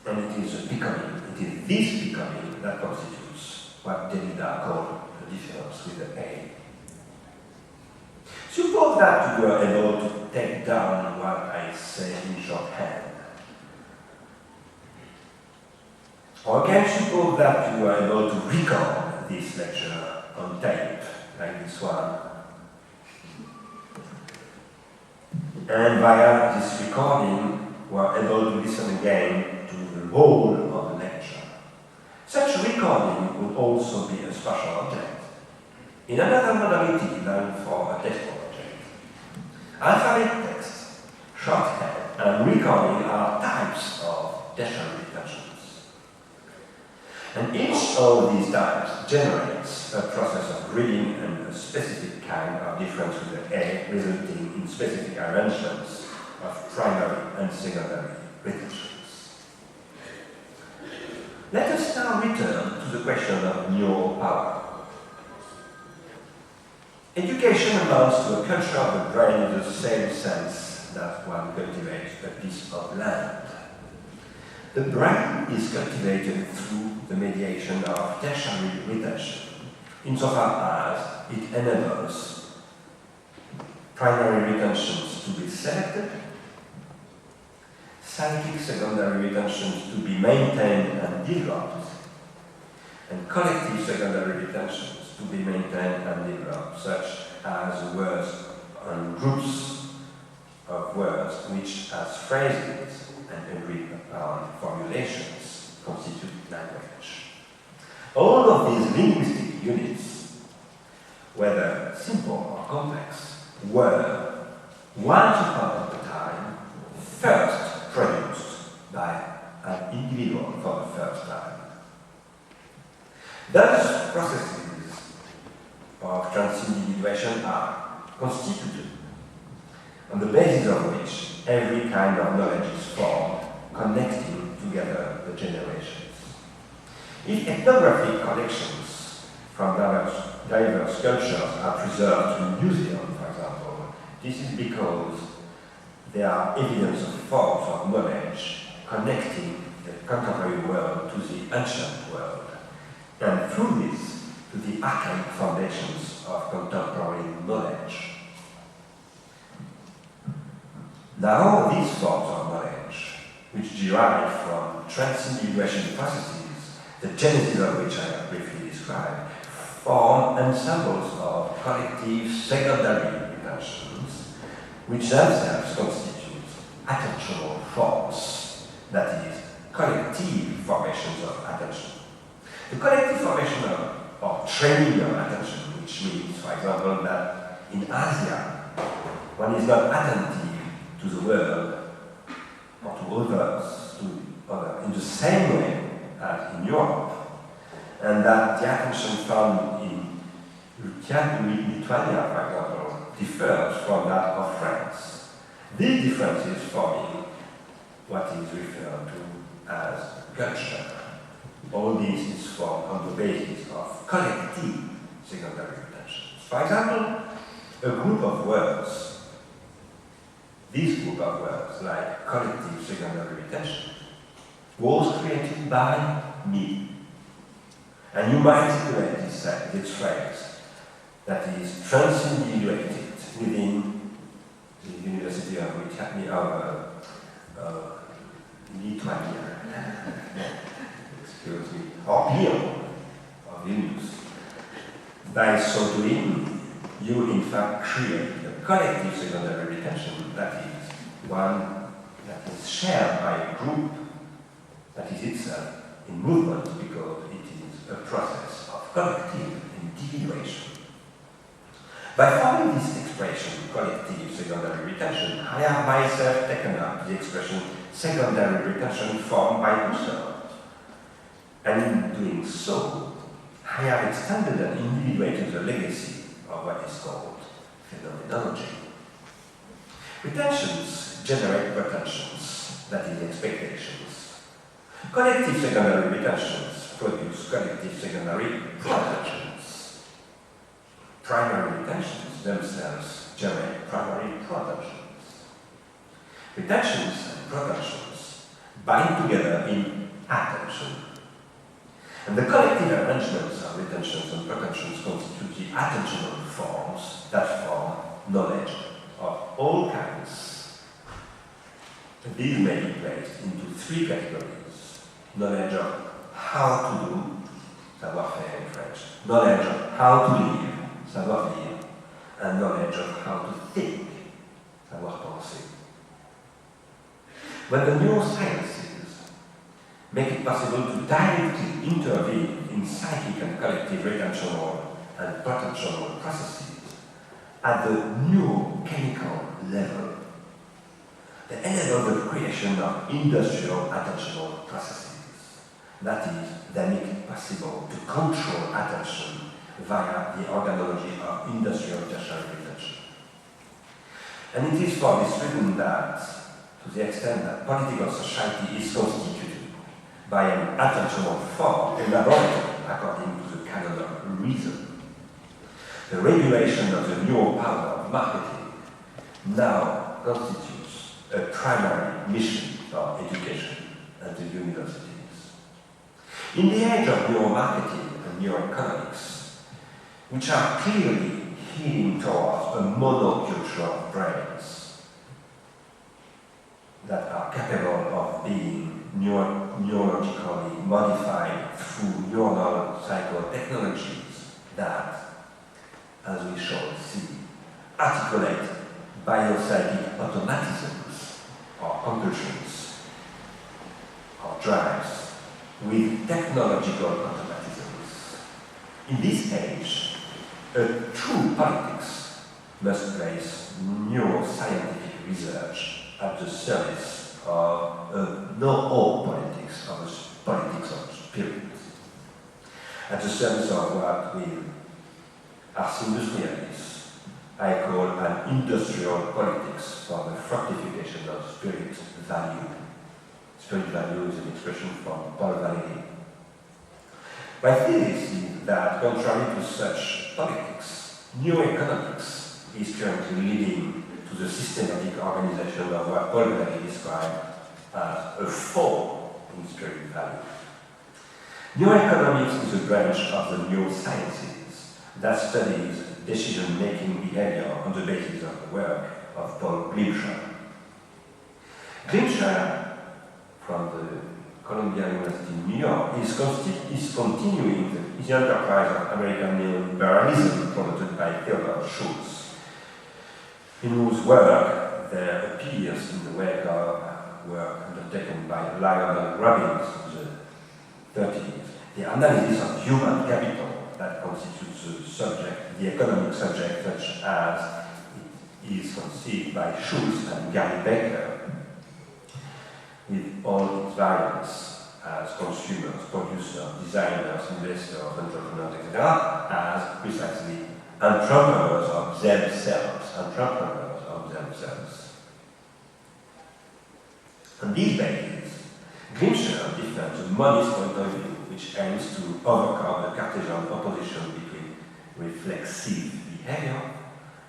And it is this becoming that constitutes what Derrida called the difference with the A. Suppose that you were able to take down what I say in shorthand. Or again, suppose that you were able to record this lecture on tape, like this one. And via this recording, we are able to listen again to the whole of the lecture. Such recording would also be a spatial object, in another modality than for a textual object. Alphabet text, shorthand, and recording are types of tertiary retentions. And each of these types generates a process of reading and a specific kind of difference with the A, resulting in specific arrangements of primary and secondary retentions. Let us now return to the question of neural power. Education amounts to a culture of the brain in the same sense that one cultivates a piece of land. The brain is cultivated through the mediation of tertiary retention, insofar as it enables primary retentions to be selected, psychic secondary retentions to be maintained and developed, and collective secondary retentions to be maintained and developed, such as words and groups of words which, as phrases and agreed upon formulations, constitute language. All of these linguistic units, whether simple or complex, were, once upon a time, first produced by an individual for the first time. Those processes of transindividuation are constituted, on the basis of which every kind of knowledge is formed, connecting together the generations. If ethnographic collections from diverse cultures are preserved in a museum, for example, this is because there are evidence of forms of knowledge connecting the contemporary world to the ancient world, and through this to the archaic foundations of contemporary knowledge. Now, these forms of knowledge, which derive from transindividuation processes, the genesis of which I have briefly described, form ensembles of collective secondary intentions, which themselves constitute attentional forms, that is, collective formations of attention. The collective formation or training of attention, which means, for example, that in Asia, one is not attentive to the world or to others, in the same way as in Europe, and that the attention found in Lithuania, for example, differs from that of France. These differences forming what is referred to as culture. All this is formed on the basis of collective secondary intentions. For example, a group of words, this group of words, like collective secondary intention, was created by me. And you might integrate this phrase that is transindividuated within the University of Lithuania, excuse me, or Lyon, or Vilnius. By so doing, you in fact create a collective secondary retention that is one that is shared by a group that is itself in movement because it is a process of collective individuation. By forming this expression, collective secondary retention, I have myself taken up the expression secondary retention formed by Husserl. And in doing so, I have extended and individuated the legacy of what is called phenomenology. Retentions generate pretensions, that is, expectations. Collective secondary retentions produce collective secondary pretensions. Primary retentions themselves generate primary pretensions. Retentions and pretensions bind together in attention. And the collective arrangements of retentions and pretensions constitute the attentional forms that form knowledge of all kinds. And these may be placed into three categories: knowledge of how to do, savoir-faire in French, knowledge of how to live, savoir-vivre, and knowledge of how to think, savoir-penser. When the neurosciences make it possible to directly intervene in psychic and collective retentional and potential processes at the neurochemical level, they enable the creation of industrial attentional processes. That is, they make it possible to control attention via the organology of industrial tertiary retention. And it is for this reason that, to the extent that political society is constituted by an attentional form elaborated according to the canon of reason, the regulation of the neural power of marketing now constitutes a primary mission for education at the universities. In the age of neuromarketing and neuroeconomics, which are clearly heading towards a monoculture of brains that are capable of being neurologically modified through neuronal psychotechnologies that, as we shall see, articulate biopsychic automatisms or compulsions or drives with technological automatisms. In this age, a true politics must place neuroscientific research at the service of no politics, of a politics of spirit, at the service of what we, Ars Industrialis, I call an industrial politics for the fructification of spirit value. Spirit value is an expression from Paul Valéry. My thesis is that, contrary to such politics, new economics is currently leading to the systematic organization of what Paul Valéry described as a fall in spirit value. New economics is a branch of the neurosciences that studies decision-making behavior on the basis of the work of Paul Glimcher. Glimcher, from the Columbia University in New York, is continuing the enterprise of American neoliberalism promoted by Theodore Schultz, in whose work there appears in the wake of work undertaken by Lionel Robbins in the 30s, the analysis of human capital that constitutes the subject, the economic subject, such as it is conceived by Schultz and Gary Becker, with all its variants as consumers, producers, designers, investors, entrepreneurs, etc., as precisely entrepreneurs of themselves. On these bases, Glimcher defends a modest point of view which aims to overcome the Cartesian opposition between reflexive behavior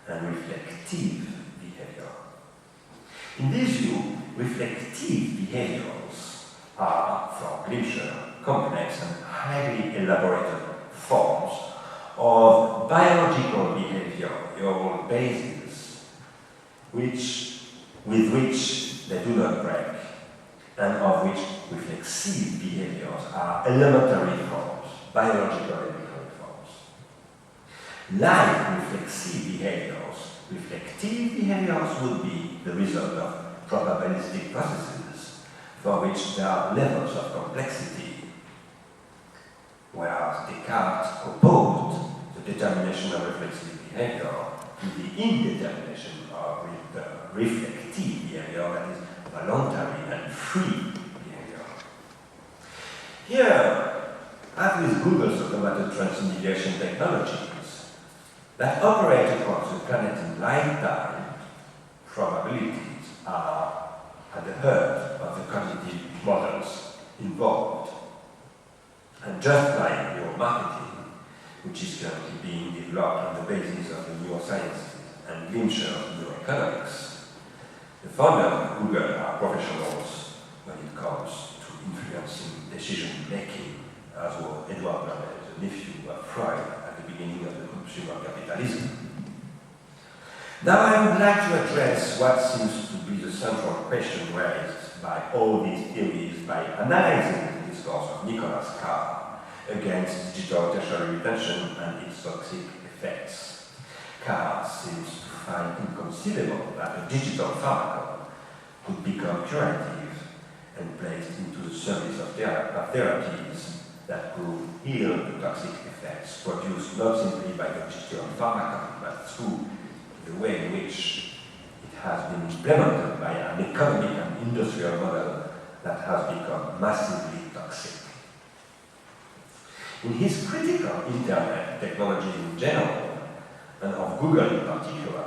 and reflective behavior. In this view, reflective behaviors are, for Glimcher, complex and highly elaborated forms of biological behavioral bases with which they do not break, and of which reflexive behaviors are elementary forms, biological elementary forms. Like reflexive behaviors, reflective behaviors would be the result of probabilistic processes for which there are levels of complexity, whereas Descartes opposed the determination of reflexive behavior to the indetermination of the reflective behavior that is voluntary and free behavior. Here, as with Google's automated transmediation technologies that operate across the planet in lifetime, probabilities are at the heart of the cognitive models involved. And just like neuromarketing, which is currently being developed on the basis of the neurosciences and Glimcher's neuroeconomics, the founders of Google are professionals when it comes to influencing decision-making, as was Edward Burnett, the nephew of Freud, at the beginning of the consumer capitalism. Now I would like to address what seems to be the central question raised by all these theories by analyzing the discourse of Nicholas Carr against digital tertiary retention and its toxic effects. Carr seems to find inconceivable that a digital pharmacon could become curative and placed into the service of therapies that could heal the toxic effects produced not simply by the digital pharmacon, but through the way in which it has been implemented by an economic and industrial model that has become massively toxic. In his critique of internet technology in general, and of Google in particular,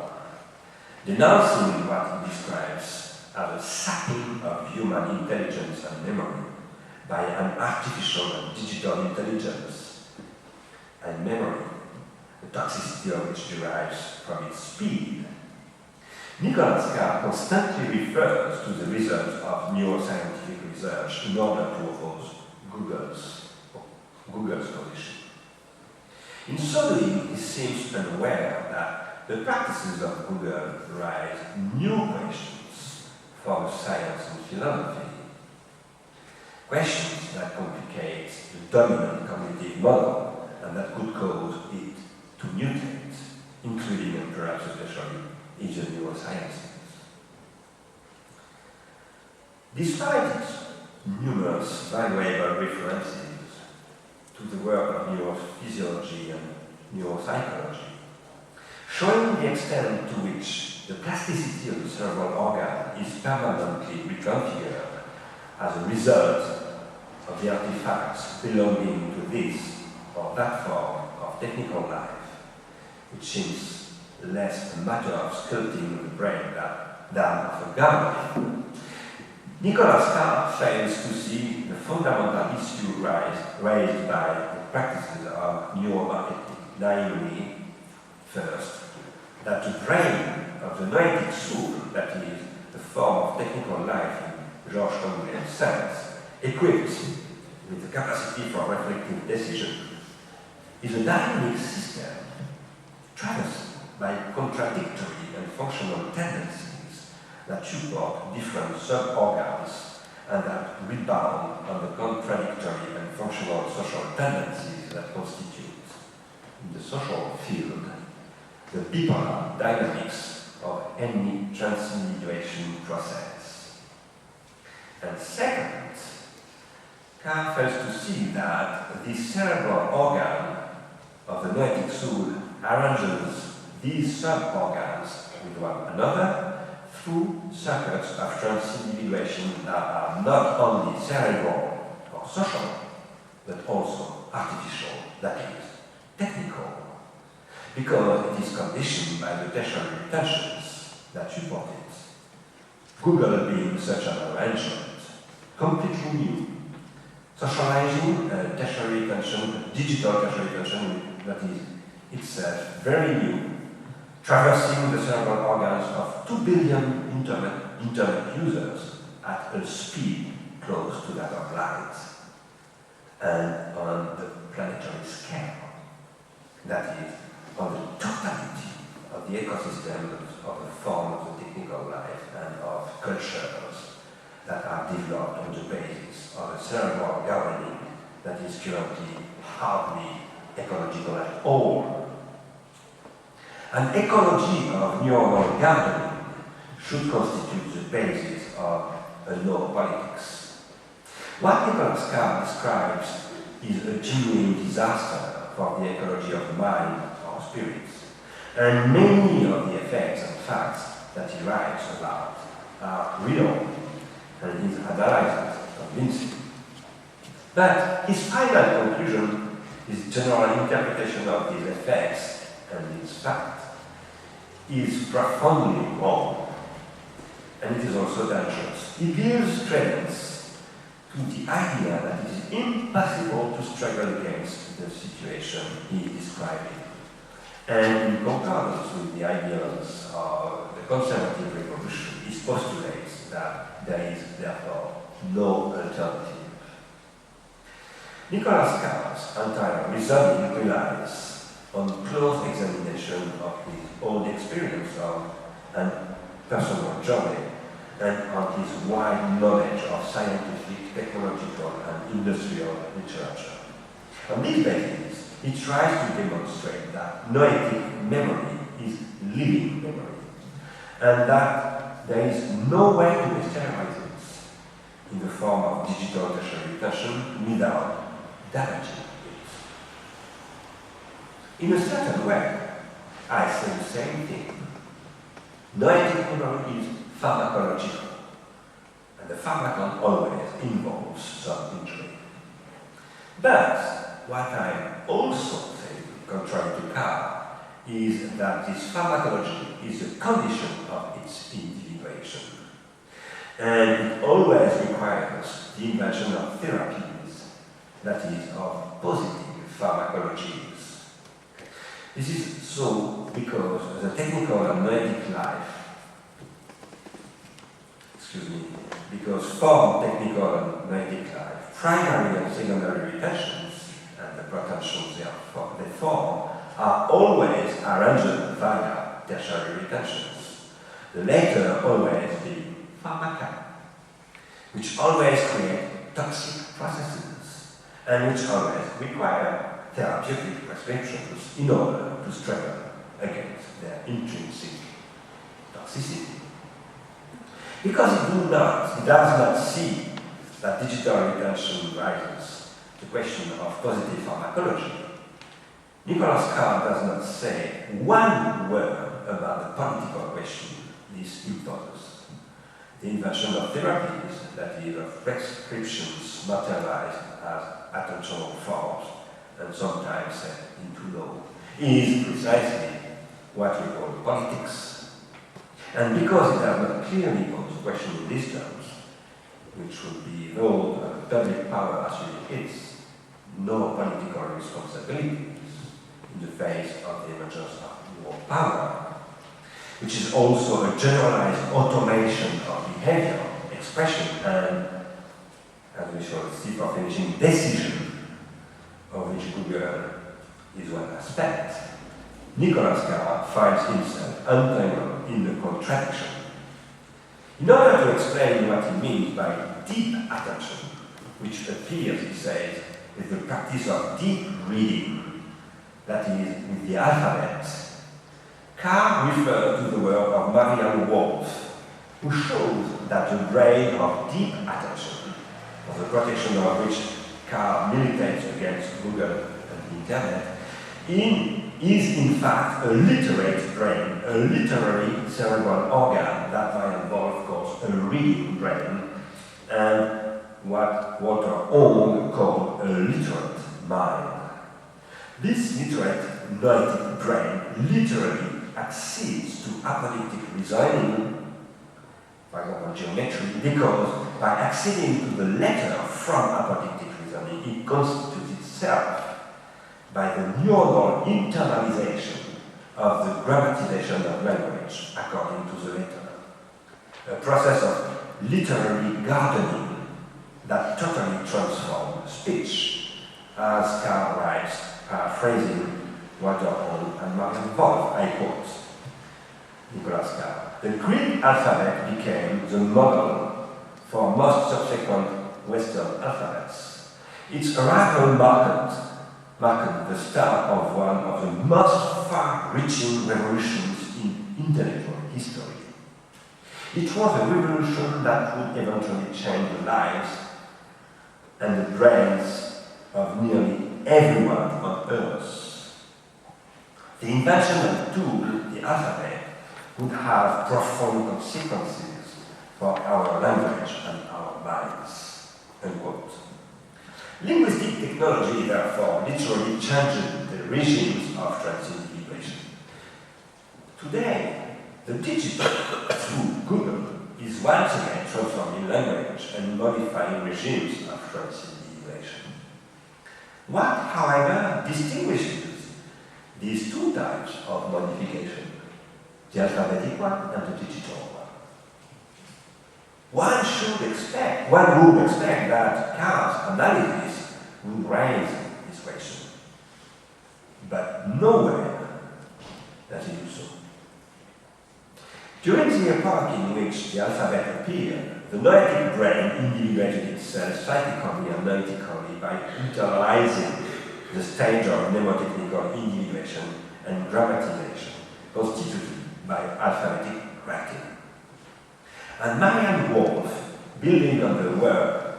denouncing what he describes as a sapping of human intelligence and memory by an artificial and digital intelligence and memory, the toxicity of which derives from its speed. Nicholas Carr constantly refers to the results of neuroscientific research in order to oppose Google's position. In so doing, he seems unaware that the practices of Google raise new questions for science and philosophy, questions that complicate the dominant cognitive model and that could cause it to mutate, including and perhaps especially in the neurosciences. Despite its numerous valuable references to the work of neurophysiology and neuropsychology, showing the extent to which the plasticity of the cerebral organ is permanently reconfigured as a result of the artifacts belonging to this or that form of technical life, which seems less a matter of sculpting the brain than of a gardening. Nicholas Carr fails to see the fundamental issue raised by the practices of neuromarketing, namely, first, that the brain of the noetic soul, that is, the form of technical life in George Conway's sense, equipped with the capacity for reflective decision, is a dynamic system traversed by contradictory and functional tendencies that support different sub-organs and that rebound on the contradictory and functional social tendencies that constitute, in the social field, the bipolar dynamics of any transindividuation process. And second, Carr fails to see that the cerebral organ of the noetic soul arranges these sub-organs with one another through circuits of transindividuation that are not only cerebral or social, but also artificial, that is, technical, because it is conditioned by the tertiary tensions that support it. Google being such an arrangement, completely new, socializing a tertiary tension, a digital tertiary tension that is itself very new, traversing the cerebral organs of 2 billion internet users at a speed close to that of light, and on the planetary scale, that is, on the totality of the ecosystem of the form of the technical life and of cultures that are developed on the basis of a cerebral governing that is currently hardly ecological at all. An ecology of neuronal gardening should constitute the basis of a neuropolitics. What Nicholas Carr describes is a genuine disaster for the ecology of the mind or spirit, and many of the effects and facts that he writes about are real, and his analysis convincing. But his final conclusion, his general interpretation of these effects and these facts, is profoundly wrong, and it is also dangerous. He gives credence to the idea that it is impossible to struggle against the situation he is describing, and in concordance with the ideals of the conservative revolution, he postulates that there is therefore no alternative. Nicholas Carr's entire reasoning relies on close examination of his own experience and personal journey, and on his wide knowledge of scientific, technological, and industrial literature. On this basis, he tries to demonstrate that noetic memory is living memory, and that there is no way to exteriorize it in the form of digital tertiary tension without damaging it. In a certain way, I say the same thing. Noetic memory is pharmacological, and the pharmacon always involves some injury. But what I also say, contrary to Carr, is that this pharmacology is a condition of its individuation. And it always requires the invention of therapies, that is, of positive pharmacologies. This is so because the technical and noetic life, because form, technical and noetic life, primary and secondary retentions, and the potentials they form, are always arranged via tertiary retentions. The latter always being pharmaca, which always create toxic processes, and which always require therapeutic prescriptions in order to struggle against their intrinsic toxicity. Because it does not see that digital retention raises the question of positive pharmacology, Nicholas Carr does not say one word about the political question this imposes. The invention of therapies, that is, of prescriptions materialized as attentional forms and sometimes set into law, is precisely what we call politics. And because it has not clearly posed the question in these terms, which would be role of public power actually is, no political responsibilities in the face of the emergence of more power, which is also a generalized automation of behavior, expression, and, as we shall see for finishing, decision, of which Google is one aspect. Nicholas Carr finds himself entangled in the contradiction. In order to explain what he means by deep attention, which appears, he says, is the practice of deep reading, that is, with the alphabet, Carr refers to the work of Marianne Wolf, who shows that the brain of deep attention, for the protection of which Carr militates against Google and the Internet, is in fact a literate brain, a literary cerebral organ that Marianne Wolf calls a reading brain, and what Walter Ong called a literate mind. This literate noetic brain literally accedes to apodictic reasoning, for example geometry, because by acceding to the letter from apodictic reasoning, it constitutes itself by the neuronal internalization of the grammatization of language according to the letter. A process of literary gardening that totally transforms speech, as Carr writes, paraphrasing Walter Ong and Marianne Wolf, I quote, Nicholas Carr. The Greek alphabet became the model for most subsequent Western alphabets. Its arrival marked the start of one of the most far-reaching revolutions in intellectual history. It was a revolution that would eventually change the lives and the brains of nearly everyone on Earth. The invention of the tool, the alphabet, would have profound consequences for our language and our minds. Unquote. Linguistic technology, therefore, literally changed the regimes of transindividuation. Today, the digital, through Google, is once again transforming language and modifying regimes of transindividuation. What, however, distinguishes these two types of modification, the alphabetic one and the digital one? One would expect that Carr's analysis would raise this question, but nowhere does it do so. During the epoch in which the alphabet appeared, the noetic brain individuated itself psychically and noetically by internalizing the stage of mnemotechnical individuation and grammatization constituted by alphabetic writing. And Marianne Wolf, building on the work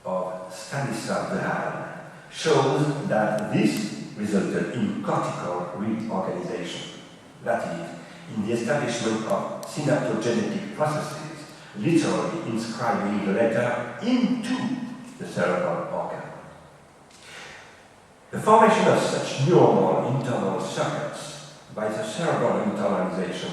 of Stanislav Dehaene, shows that this resulted in cortical reorganization, that is, in the establishment of synaptogenetic processes, literally inscribing the letter into the cerebral organ. The formation of such neuronal internal circuits by the cerebral internalization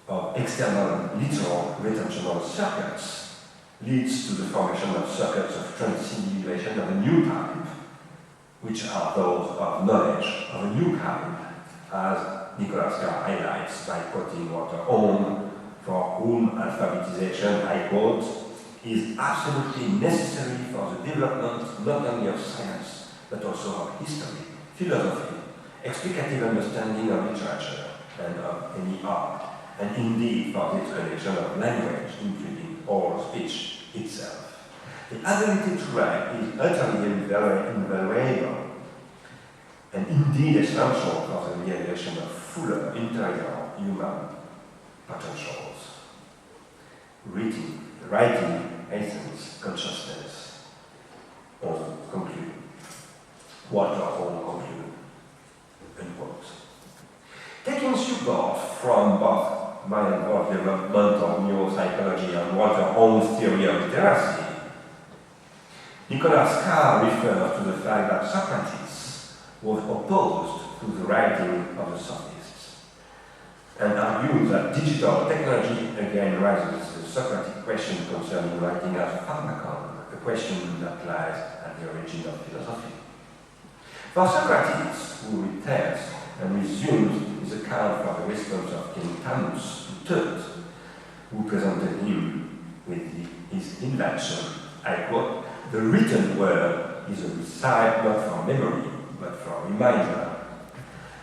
of external literal retentional circuits leads to the formation of circuits of transindividuation of a new type, which are those of knowledge of a new kind, as Nicholas Carr highlights by quoting Walter Ong, for whom alphabetization, I quote, is absolutely necessary for the development not only of science, but also of history, philosophy, explicative understanding of literature and of any art, and indeed for the explanation of language, including oral speech itself. The ability to write is utterly invaluable and indeed essential for the realization of fuller interior human potentials. Writing essence, consciousness, or conclude. Walter Ong conclude. Unquote. Taking support from both Marianne Wolf's developmental neuropsychology and Walter Ong's theory of literacy, Nicholas Carr refers to the fact that Socrates was opposed to the writing of the sophists, and argues that digital technology again raises the Socratic question concerning writing as a pharmacon, a question that lies at the origin of philosophy. For Socrates, who retells and resumes his account for the response of King Thamus III, who presented him with his invention, I quote, "The written word is a recite not for memory, but for reminder.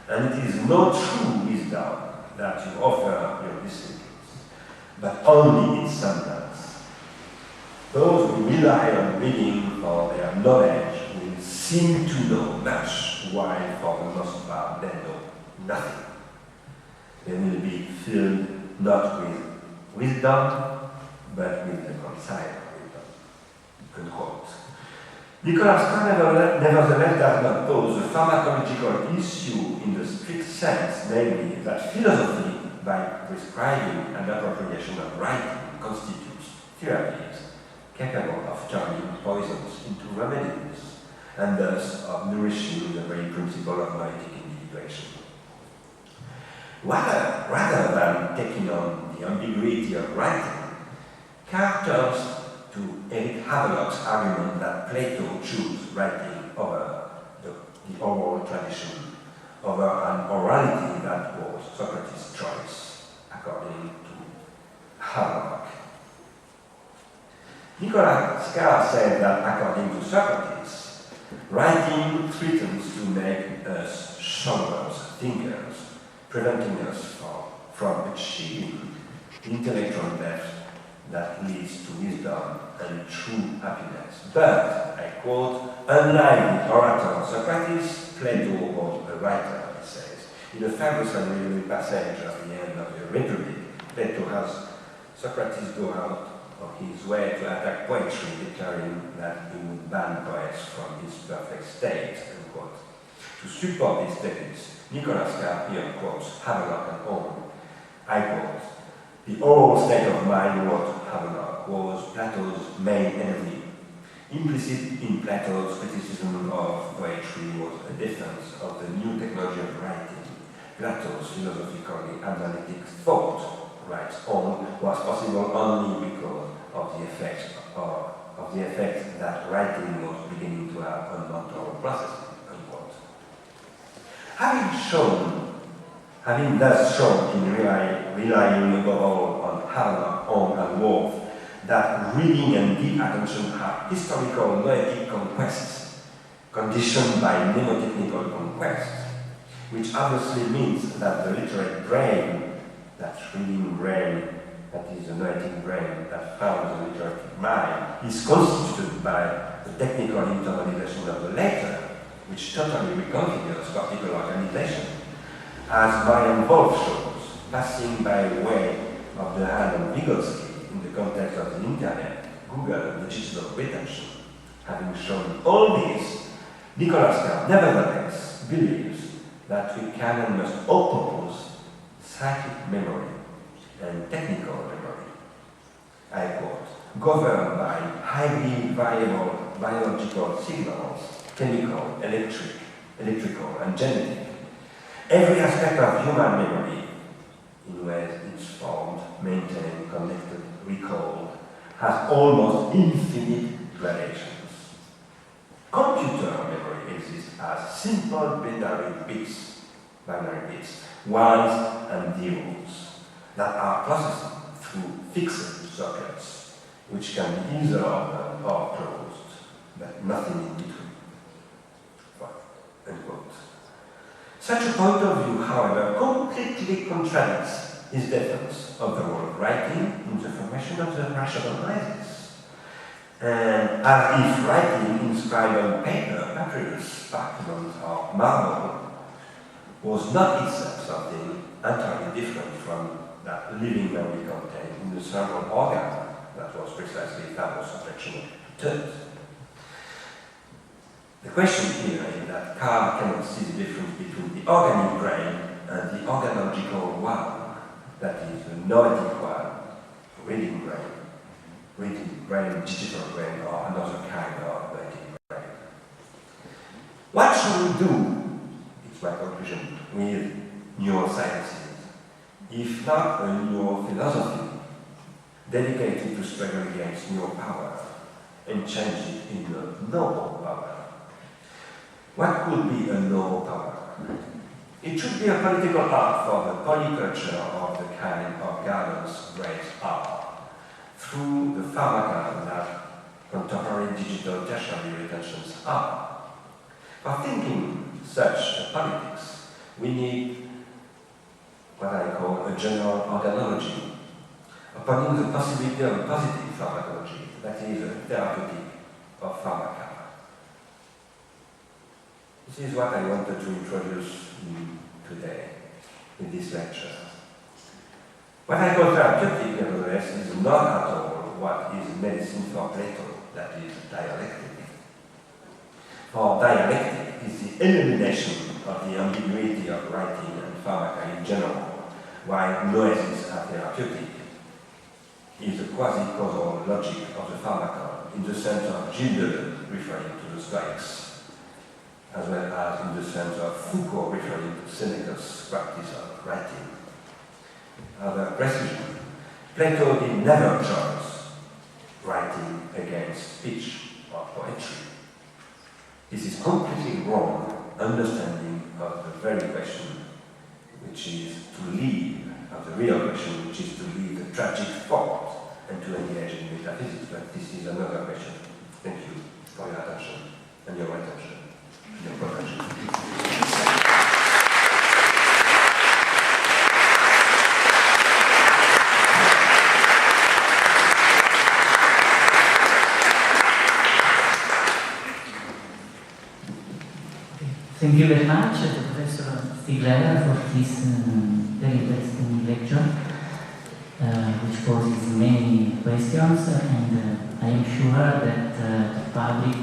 And it is no true wisdom that you offer your disciples, but only its semblance. Those who rely on reading for their knowledge will seem to know much, while for the most part they know nothing. They will be filled not with wisdom, but with the consigned wisdom." Unquote. Nicholas Carr nevertheless does not pose a pharmacological issue in the strict sense, namely that philosophy, by prescribing an appropriation of writing, constitutes therapies capable of turning poisons into remedies, and thus of nourishing the very principle of noetic individuation. Rather than taking on the ambiguity of writing, Carr turns to Eric Havelock's argument that Plato chose writing over the oral tradition, over an orality that was Socrates' choice, according to Havelock. Nicholas Carr said that according to Socrates, writing threatens to make us shallows, thinkers, preventing us from achieving intellectual depth that leads to wisdom and true happiness. But, I quote, "Unlike the orator Socrates, Plato was a writer," he says. In a famous and revealing passage at the end of the Republic, Plato has Socrates go out of his way to attack poetry, declaring that he would ban poets from his perfect state, unquote. To support this thesis, Nicholas Carr here quotes Havelock and Owen. I quote, "The oral state of mind," wrote Havelock, "was Plato's main enemy. Implicit in Plato's criticism of poetry was a defense of the new technology of writing. Plato's philosophically analytic thought," writes on, "was possible only because of the effect that writing was beginning to have on mental processing," unquote. Having thus shown in relying above all on Havelock, Owen, and Wolff that reading and deep attention are historical noetic conquests conditioned by mnemotechnical conquest, which obviously means that the literate brain, that reading brain, that is the noetic brain that founds the literate mind, is constituted by the technical internalization of the later, which totally reconfigures cortical organization. As Marian Wolff shows, passing by way of the hand of Vygotsky in the context of the Internet, Google, and digital retention. Having shown all this, Nicholas Carr nevertheless believes that we can and must oppose psychic memory and technical memory. I quote, "Governed by highly variable biological signals, chemical, electrical, and genetic, every aspect of human memory, in ways it's formed, maintained, connected, recalled, has almost infinite gradations. Computer memory exists as simple binary bits, ones and zeros, that are processed through fixed circuits, which can be either open or closed, but nothing in between." Unquote. Such a point of view, however, completely contradicts his defense of the role of writing in the formation of the rationalizers. And as if writing inscribed on paper, papyrus, parchment, or marble was not itself something entirely different from that living memory contained in the cerebral organ that was precisely Thanos' affection to. The question here is that Carr cannot see the difference between the organic brain and the organological one, that is, the noetic one, reading brain, digital brain, or another kind of noetic brain. What should we do? It's my conclusion, with neurosciences, if not a neurophilosophy dedicated to struggle against neuropower and change it in a noble power. What could be a noble power? It should be a political art for the polyculture of the kind of gardens brains are, through the pharmaca that contemporary digital tertiary retentions are. For thinking such a politics, we need what I call a general organology, upon the possibility of a positive pharmacology, that is a therapeutic of pharmaca. This is what I wanted to introduce today in this lecture. What I call therapeutic, nevertheless, is not at all what is medicine for Plato, that is dialectic. For dialectic is the elimination of the ambiguity of writing and pharmaca in general, while noesis are therapeutic, is the quasi-causal logic of the pharmaca in the sense of Gilles referring to the Stoics, as well as in the sense of Foucault referring to Seneca's practice of writing. Other precision, Plato did never choose writing against speech or poetry. This is completely wrong understanding of the very question, which is to leave, of the real question, which is to leave the tragic thought and to engage in metaphysics. But this is another question. Thank you for your attention and your attention and your potential. Thank you very much to Professor Stiegler for this very interesting lecture, which poses many questions, and I am sure that the public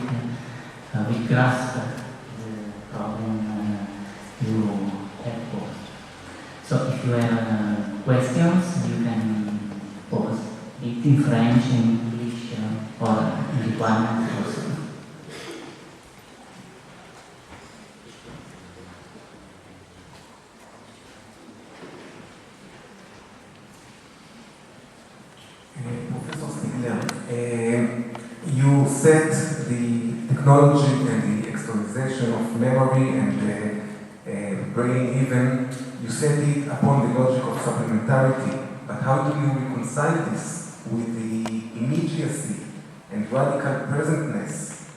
will grasp the problem you have posed. So if you have questions, you can pose it in French, in English, or in Lituanian also. You set the technology and the externalization of memory and brain even, you set it upon the logic of supplementarity, but how do you reconcile this with the immediacy and radical presentness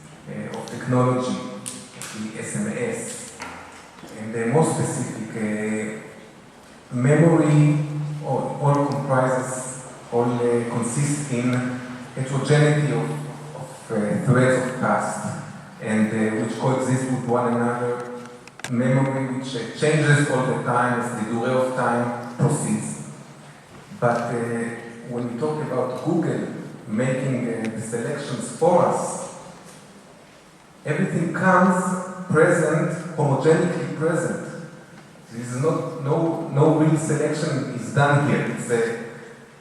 of technology, the SMS, and more specific, memory all comprises, all consists in heterogeneity of threads of past, and which coexist with one another, memory which changes all the time as the durée of time proceeds. But when we talk about Google making the selections for us, everything comes present, homogeneously present. There is no real selection is done here.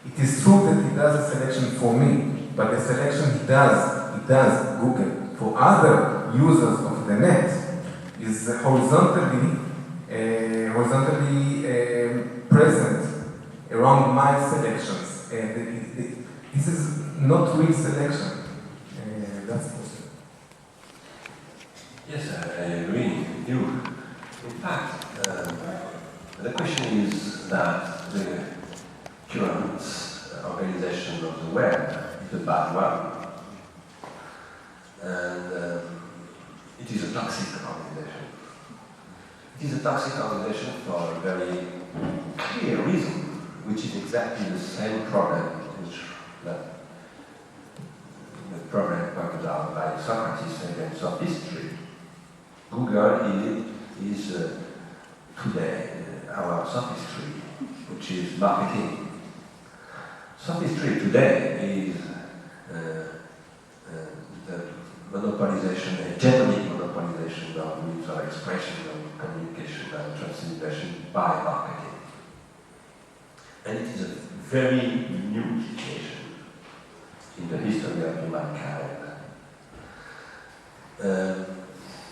It is true that he does a selection for me, but the selection he does Google. For other users of the net is horizontally present around my selections. This is not real selection. That's possible. Yes, I agree with you. In fact, the question is that the current organization of the web is a bad one. And it is a toxic organization. It is a toxic organization for a very clear reason, which is exactly the same problem which the problem pointed out by Socrates against sophistry. Google is today our sophistry, which is marketing. Sophistry today is the monopolization, a hegemonic monopolization of means of expression, of communication and transmission by marketing. And it is a very new situation in the history of humankind.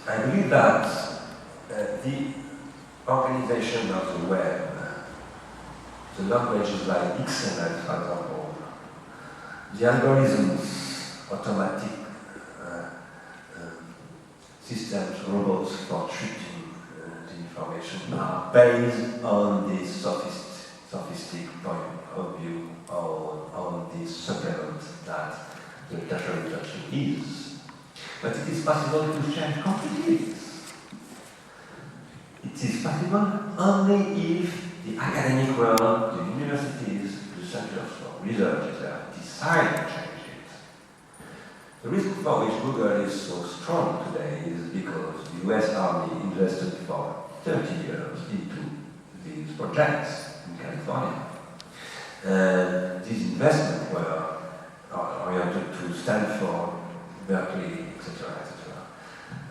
I believe that the organization of the web, the languages like XML, for example, the algorithms, automatic systems, robots for treating the information are based on this sophistic point of view, or on this supplement that the tertiary education is. But it is possible to change completely this. It is possible only if the academic world, the universities, the centers for research decide to change it. The reason for which Google is so strong today is because the US Army invested for 30 years into these projects in California. These investments were oriented to Stanford, Berkeley, etc., etc.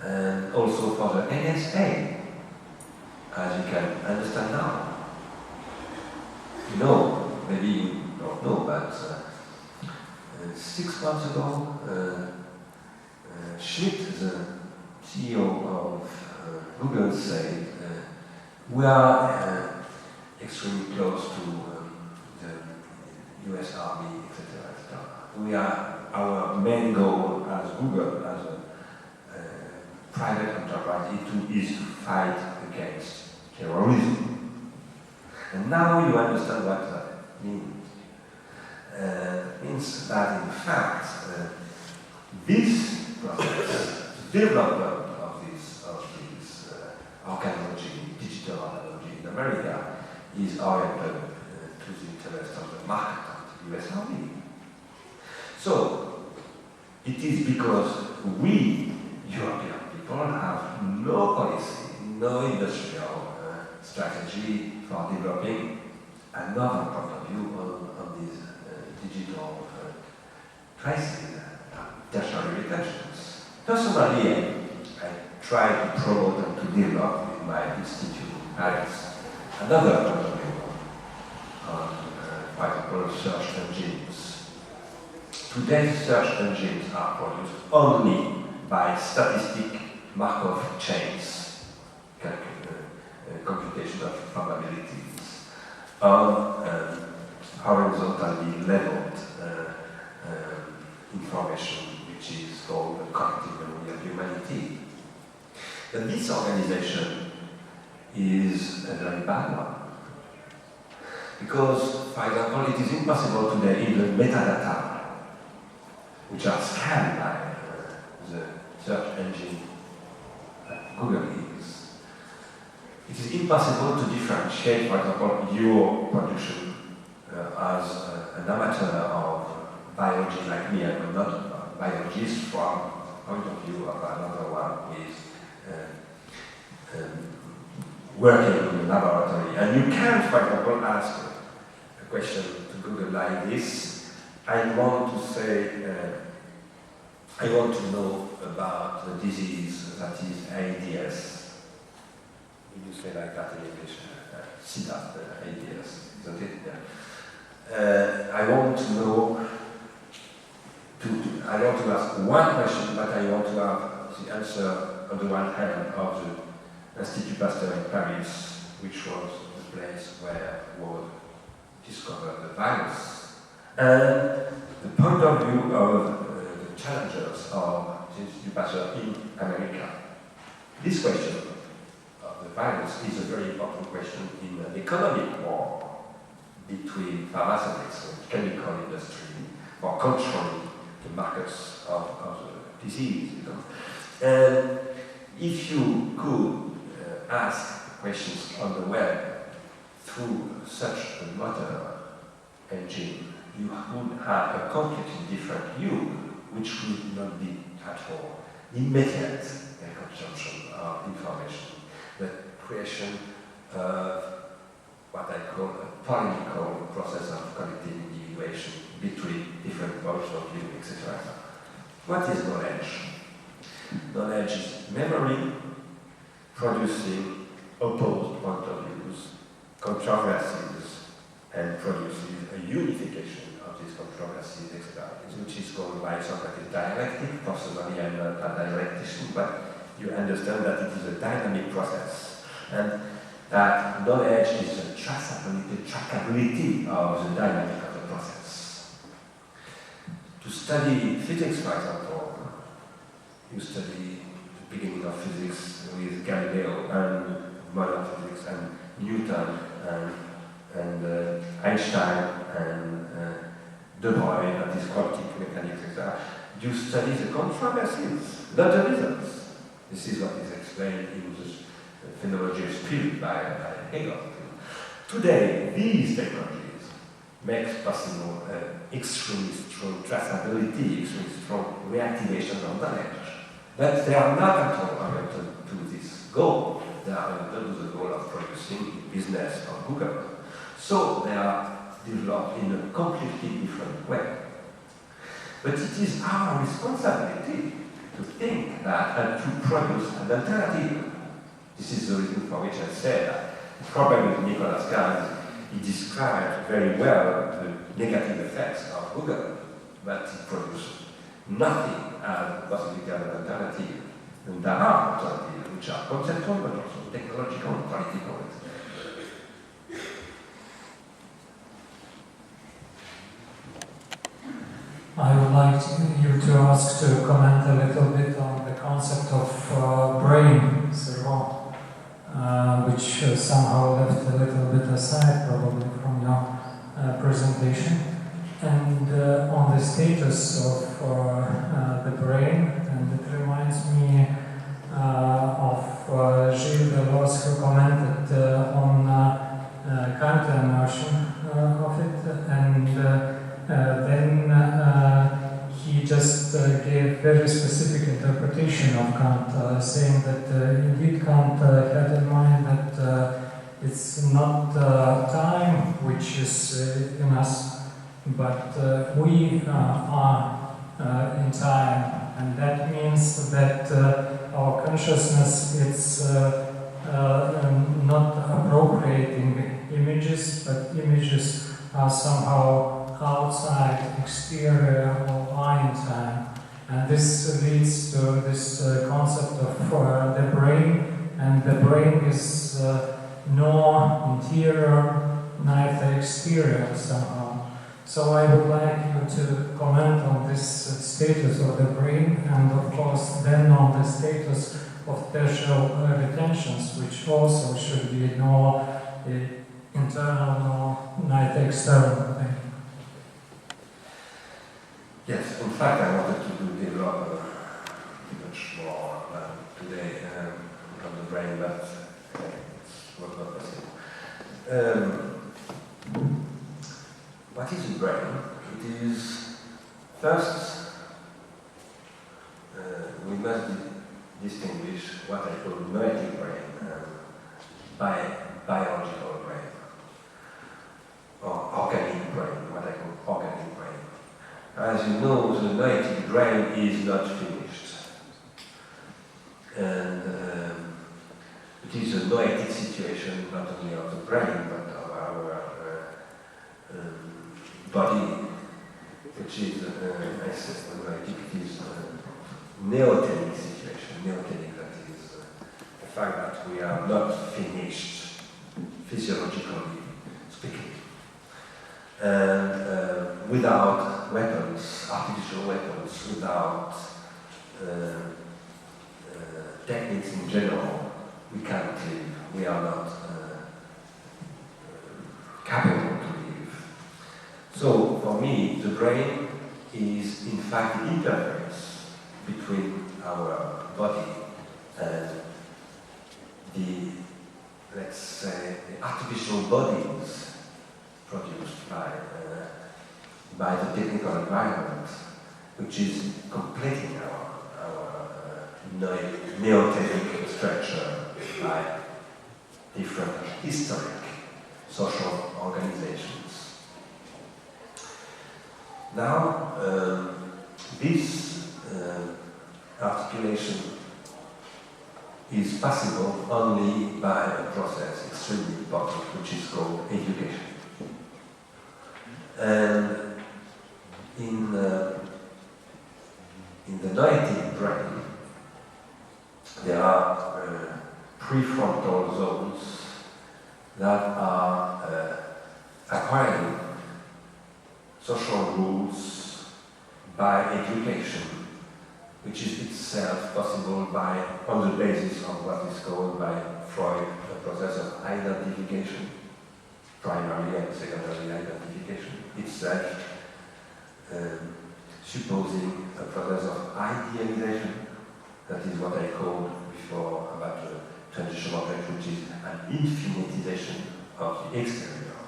And also for the NSA, as you can understand now. You know, maybe you don't know, but 6 months ago, Schmidt, the CEO of Google, said, we are extremely close to the US Army, etc., etc. Our main goal as Google, as a private enterprise, is to fight against terrorism. And now you understand what that means. It means that in fact, this process, the development of this archaeology, digital archaeology in America, is oriented to the interest of the market of the US Army. So, it is because we, European people, have no policy, no industrial strategy for developing another point of view on these digital crises, tertiary retentions. Personally, I try to promote and to develop in my institute in Paris another point of view on, for example, search engines. Today's search engines are produced only by statistic Markov chains, computation of probabilities, on horizontally leveled information, which is called the collective memory of humanity. And this organization is a very bad one. Because, for example, it is impossible today in the metadata, which are scanned by the search engine that Google is. It is impossible to differentiate, for example, your production as an amateur of biology like me. I'm not a biologist from the point of view of another one who is working in the laboratory. And you can, for example, ask a question to Google like this. I want to say, I want to know about the disease that is AIDS. You say like that in English, SIDA, AIDS, isn't it? Yeah. I want to know, I want to ask one question, but I want to have the answer on the one hand of the Institut Pasteur in Paris, which was the place where was discovered the virus. And the point of view of the challengers of the Institut Pasteur in America. This question of the virus is a very important question in an economic war between pharmaceutics and chemical industry for controlling the markets of the disease. You know? And if you could ask questions on the web through such a motor engine, you would have a completely different view, which would not be at all immediate consumption of information, but creation of what I call a polemical process of collective individuation between different points of view, etc. What is knowledge? Knowledge is memory producing opposed point of views, controversies, and produces a unification of these controversies, etc., which is called by Socrates dialectic. Personally, I'm not a dialectician, but you understand that it is a dynamic process. And that knowledge is the trackability of the dynamic of the process. To study physics, for example, you study the beginning of physics with Galileo and modern physics and Newton and Einstein and De Broglie, that is quantum mechanics, etc. You study the controversies, not the results. This is what is explained in the phenomenology of spirit by Hegel. Today, these technologies make possible extremely strong traceability, extremely strong reactivation of knowledge. But they are not at all oriented to this goal. They are oriented to the goal of producing business of Google. So they are developed in a completely different way. But it is our responsibility to think that and to produce an alternative. This is the reason for which I said that the problem with Nicolas Kahn is he described very well the negative effects of Google, but he produced nothing as a possibility of an alternative. And there are alternatives which are conceptual but also technological and political. I would like you to ask to comment a little bit on the concept of brain, which somehow left a little bit aside probably from your presentation, and on the status of the brain, and it reminds me of Gilles Deleuze, who commented on Kantian notion of it, and then he just gave very specific interpretation of Kant, saying that indeed Kant had in mind that it's not time which is in us, but we are in time, and that means that our consciousness is not appropriating images, but images are somehow outside, exterior, or are in time. And this leads to this concept of the brain, and the brain is nor interior, neither exterior somehow. So I would like you to comment on this status of the brain, and of course then on the status of tertial retentions, which also should be nor internal nor neither external. Thank you. Yes, in fact, I wanted to develop much more today on the brain, but it was not possible. What is the brain? It is, first, we must distinguish what I call noetic brain and biological brain, or organic brain, what I call organic brain. As you know, the noetic brain is not finished. And it is a noetic situation not only of the brain, but of our body, which is, I said, noetic, it is a neotenic situation. Neotenic, that is the fact that we are not finished, physiologically speaking. And without weapons, artificial weapons, without techniques in general, we can't live. We are not capable to live. So, for me, the brain is in fact the interface between our body and the, let's say, the artificial bodies produced by the technical environment, which is completing our neotenic structure by different historic social organizations. Now, this articulation is possible only by a process extremely important, which is called education. And in the noetic brain, there are prefrontal zones that are acquiring social rules by education, which is itself possible on the basis of what is called by Freud the process of identification, primary and secondary identification, itself supposing a process of idealization. That is what I called before about the transition object, which is an infinitization of the exterior.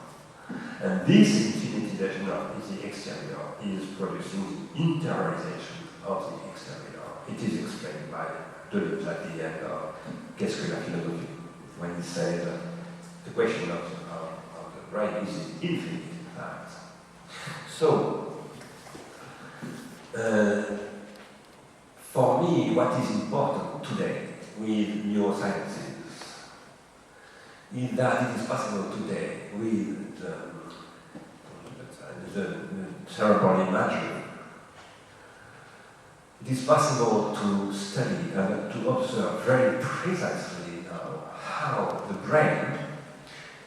And this infinitization of the exterior is producing the interiorization of the exterior. It is explained by Deleuze at the end of Qu'est-ce que la philosophie, when he says that the question of the brain is the infinite fact. So, for me, what is important today with neurosciences is that it is possible today with the cerebral imagery. It is possible to study and to observe very precisely how the brain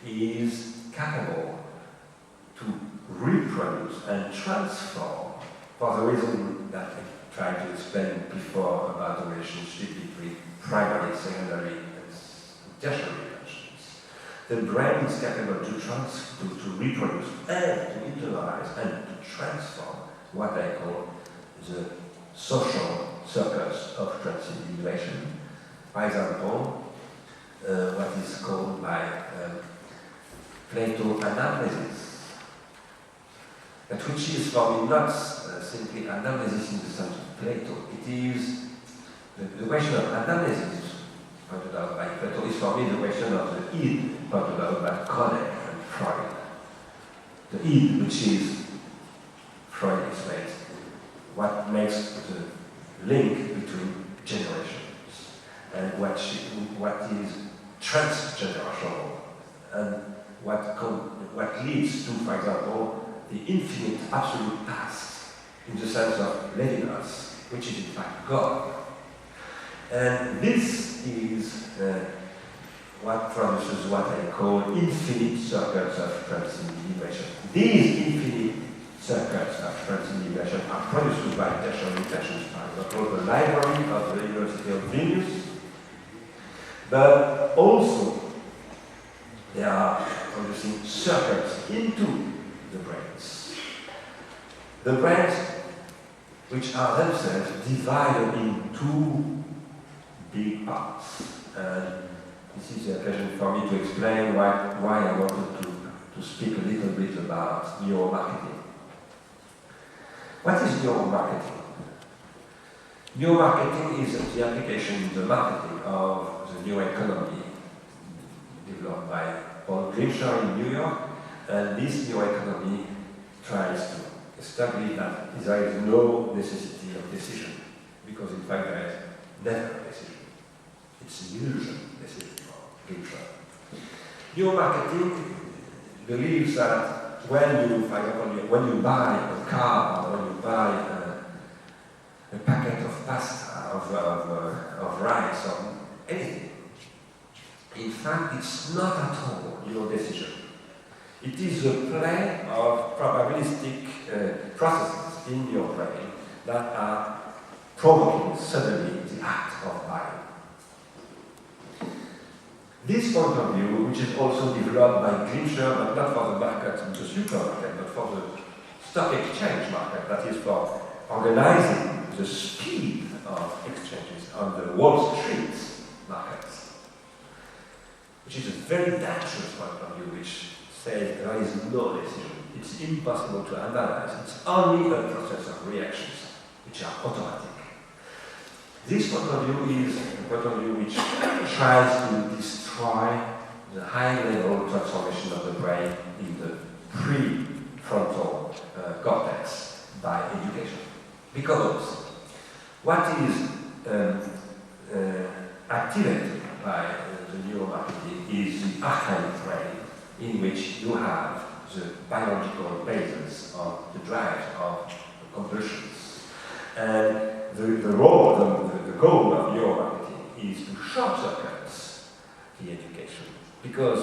is capable to reproduce and transform, for the reason that I tried to explain before about the relationship between primary, secondary, and tertiary functions. The brain is capable to reproduce and to internalize and to transform what I call the social circus of transindividuation. For example, what is called by Plato analysis, but which is for me not simply analysis in the sense of Plato. It is the question of analysis pointed out by Plato is for me the question of the id pointed out by Kohler and Freud. The id, which is, Freud explains, what makes the link between generations and what is transgenerational and what leads to, for example, the infinite absolute past in the sense of Levinas, which is in fact God. And this is what produces what I call infinite circuits of transindividuation. These infinite circuits of transindividuation are produced by tertiary intentions, for example, the library of the University of Vilnius, but also they are producing circuits into the brains. The brains, which are themselves divided in two big parts. And this is the occasion for me to explain why I wanted to speak a little bit about neuromarketing. What is neuromarketing? Neuromarketing is the application in the marketing of the new economy developed by Paul Grimshaw in New York, and this new economy tries to establish that there is no necessity of decision, because in fact there is never a decision. It's an illusion, decision for Grimshaw. Neuromarketing believes that when you, for example, when you buy a car or when you buy a packet of pasta, of rice, or anything, in fact, it's not at all your decision. It is a play of probabilistic processes in your brain that are provoking suddenly the act of buying. This point of view, which is also developed by Grimshaw, but not for the market, the supermarket, but for the stock exchange market, that is for organizing the speed of exchanges on the Wall Street markets, which is a very dangerous point of view, which says there is no decision. It's impossible to analyze. It's only a process of reactions, which are automatic. This point of view is a point of view which tries to destroy the high-level transformation of the brain in the prefrontal cortex by education. Because what is activated by the neuromarketing is the archaic brain, in which you have the biological basis of the drive of compulsions. And the goal of neuromarketing is to short-circuit the education, Because,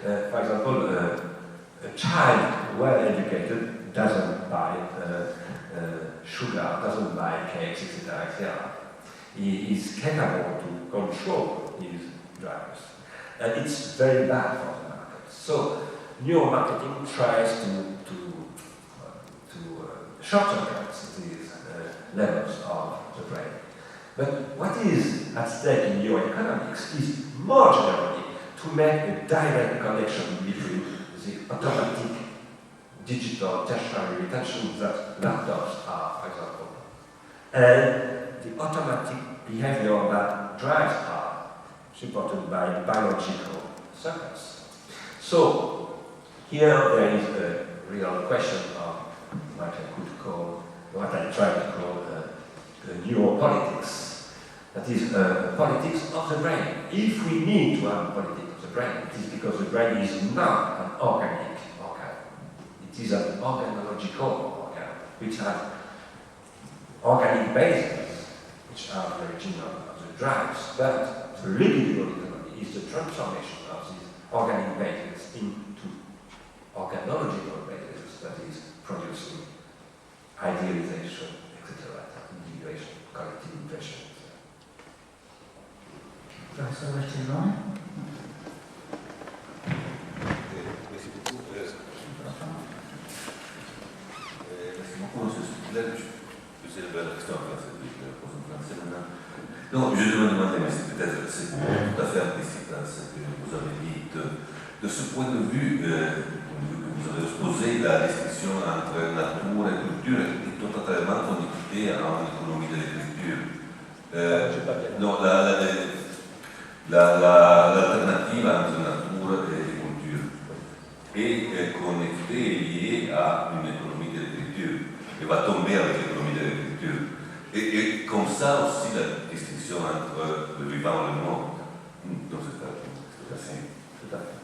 for example, a child well-educated doesn't buy sugar, doesn't buy cakes, etc., etc. He is capable to control his drivers. And it's very bad for the market. So, neuromarketing tries to shortcut these levels of the brain. But what is at stake in neuroeconomics is more generally to make a direct connection between the automatic digital tertiary retention that laptops are, for example, and the automatic behavior that drives are, supported by biological circuits. So, here there is a real question of what I could call, what I try to call neuropolitics. That is politics of the brain. If we need to have a politics of the brain, it is because the brain is not an organic organ. It is an organological organ, which has organic bases, which are the original of the drives. But the libido economy is the transformation of these organic bases into organological bases, that is, producing idealization, etc., individuation, collective impression. Professor Barcellona. Merci beaucoup. Merci beaucoup, M. Stiegler. Je sais la question en français, puis je pose en français maintenant. Donc, je me demandais, mais c'est peut-être tout à fait implicite dans ce que vous avez dit, de ce point de vue vous avez exposé, la distinction entre nature et culture est totalement connectée en économie de l'écriture. Non, l'alternative entre nature et culture est connectée et liée à une économie de l'écriture. Elle va tomber avec l'économie de l'écriture. Et comme ça aussi la distinction entre le vivant et le mort. Donc c'est assez. Tout à fait.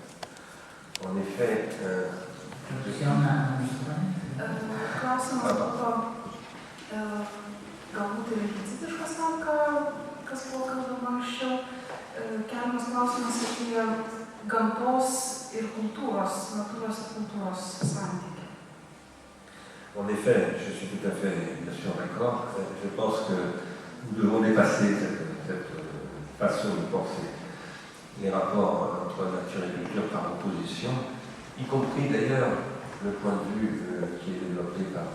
En effet, klausimas būtų galbūt ir implicitiškas tam, kas buvo kalbama anksčiau. Keliamas klausimas apie gamtos ir kultūros, natūros ir kultūros santykį. En effet, je suis tout à fait bien sûr d'accord. Je pense que nous devons dépasser cette façon de penser les rapports entre nature et culture par opposition, y compris d'ailleurs le point de vue qui est développé par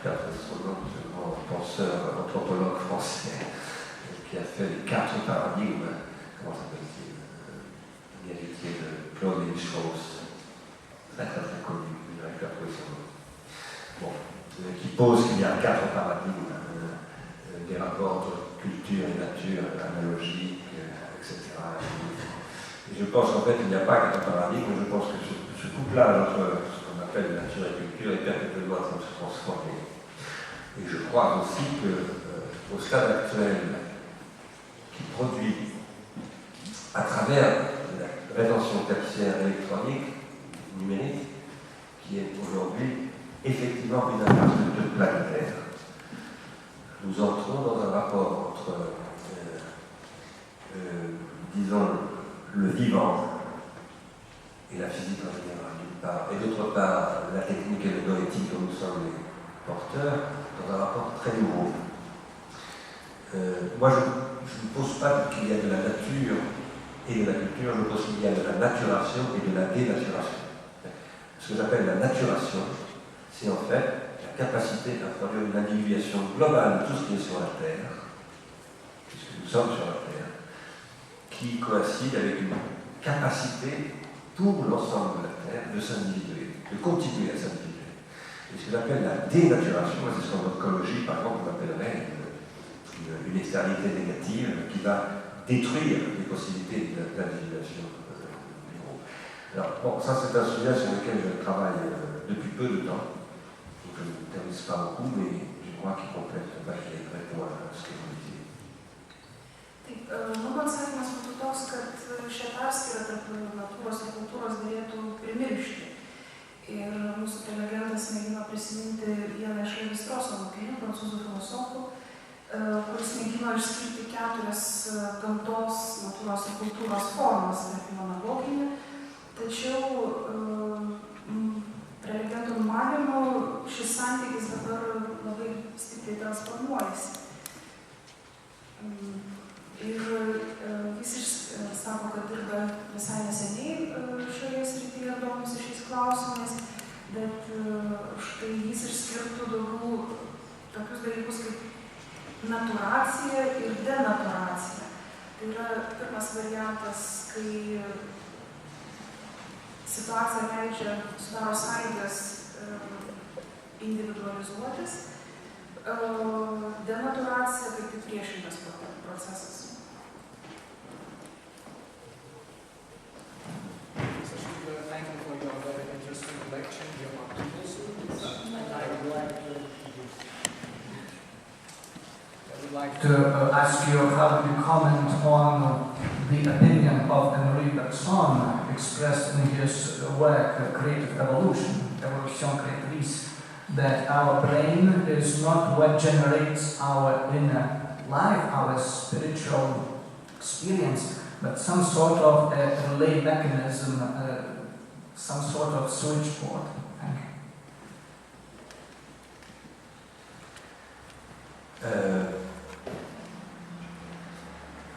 Pierre Destronon, ce grand penseur, anthropologue français, qui a fait les 4 paradigmes, comment s'appelle-t-il, l'héritier de Claude Lévi-Strauss, très connu, il n'arrive pas à trouver son nom. Bon, qui pose qu'il y a 4 paradigmes, des rapports entre culture et nature, analogiques, etc. Et je pense qu'en fait, il n'y a pas 4 paradigmes, je pense que ce couplage entre ce qu'on appelle nature et culture est perpétuellement en train de se transformer. Et je crois aussi qu'au stade actuel, qui produit à travers la rétention tertiaire électronique, numérique, qui est aujourd'hui effectivement une infrastructure planétaire, nous entrons dans un rapport entre, disons, le vivant et la physique en général, d'une part, et d'autre part, la technique et le noétique dont nous sommes les porteurs, dans un rapport très nouveau. Moi, je ne pose pas qu'il y a de la nature et de la culture, je pose qu'il y a de la naturation et de la dénaturation. Ce que j'appelle la naturation, c'est en fait la capacité à produire une individuation globale de tout ce qui est sur la Terre, puisque nous sommes sur la Terre, qui coïncide avec une capacité pour l'ensemble de la Terre de s'individuer, de continuer à s'individuer. Et ce que j'appelle la dénaturation, c'est ce qu'en écologie, par exemple, on appellerait une externalité négative qui va détruire les possibilités d'individuation du groupe. Alors, bon, ça c'est un sujet sur lequel je travaille depuis peu de temps. Je ne m'intéresse pas beaucoup, mais je crois qu'il complète répond à ce que vous disiez. Mano atsakymas būtų toks, kad šią perskyrą tarp natūros ir kultūros galėtų primiršti. Ir mūsų prelegentas mėgino prisiminti vieną iš Levi-Strauso mokinių, prancūzų filosofų, kuris mėgino išskirti 4 gamtos, natūros ir kultūros formas, tarkim analoginį, tačiau prelegentų manymu šis santykis dabar labai stipriai transformuojasi. Ir jis sako, kad dirba visai neseniai šioje srityje ir domisi šiais klausimais, bet štai jis išskirtų daugiau tokius dalykus kaip natūracija ir denatūracija. Tai yra pirmas variantas, kai situacija leidžia, sudaro sąlygas individualizuotis, denatūracija kaip tik priešingas procesas. Thank you for your very interesting lecture, your optimism, and I would like to ask you how do you comment on the opinion of Henri Bergson expressed in his work Creative Evolution, Evolution Créatrice, that our brain is not what generates our inner life, our spiritual experience, but some sort of a relay mechanism, some sort of switchboard. Thank you.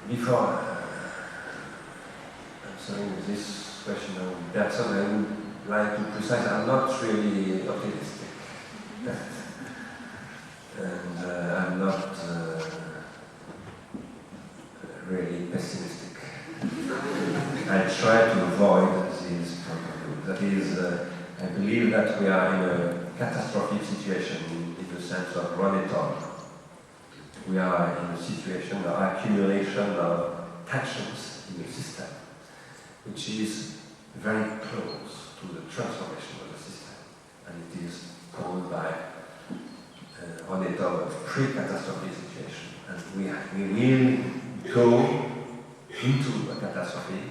Before answering this question of Bergson, I would like to precise I'm not really optimistic. And I'm not really pessimistic. I try to avoid this point of view. That is, I believe that we are in a catastrophic situation in the sense of run it all. We are in a situation of accumulation of tensions in the system, which is very close to the transformation of the system. And it is called by on it of a pre-catastrophic situation. And we will go into a catastrophe,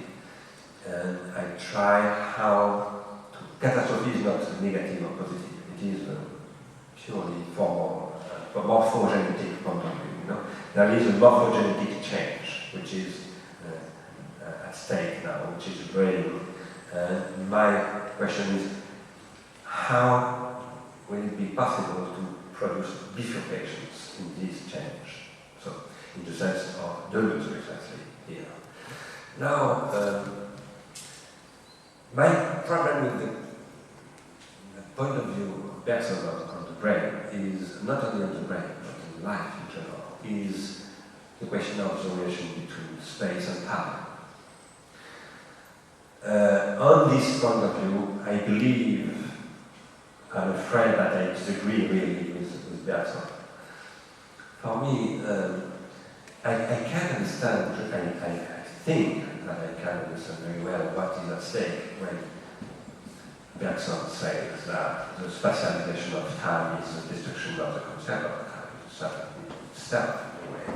and I try how to... Catastrophe is not negative or positive. It is purely for morphogenetic point of view. You know? There is a morphogenetic change, which is at stake now, which is brewing. My question is, how will it be possible to produce bifurcations in this change? So, in the sense of Deleuze precisely here. Now, my problem with the point of view of Bergson on the brain is not only on the brain, but in life in general, is the question of the relation between space and time. On this point of view, I believe, I'm afraid that I disagree really with Bergson. For me, I can understand, I think that I can understand very well what is at stake when Bergson says that the spatialization of time is the destruction of the concept of time, certainly itself in a way.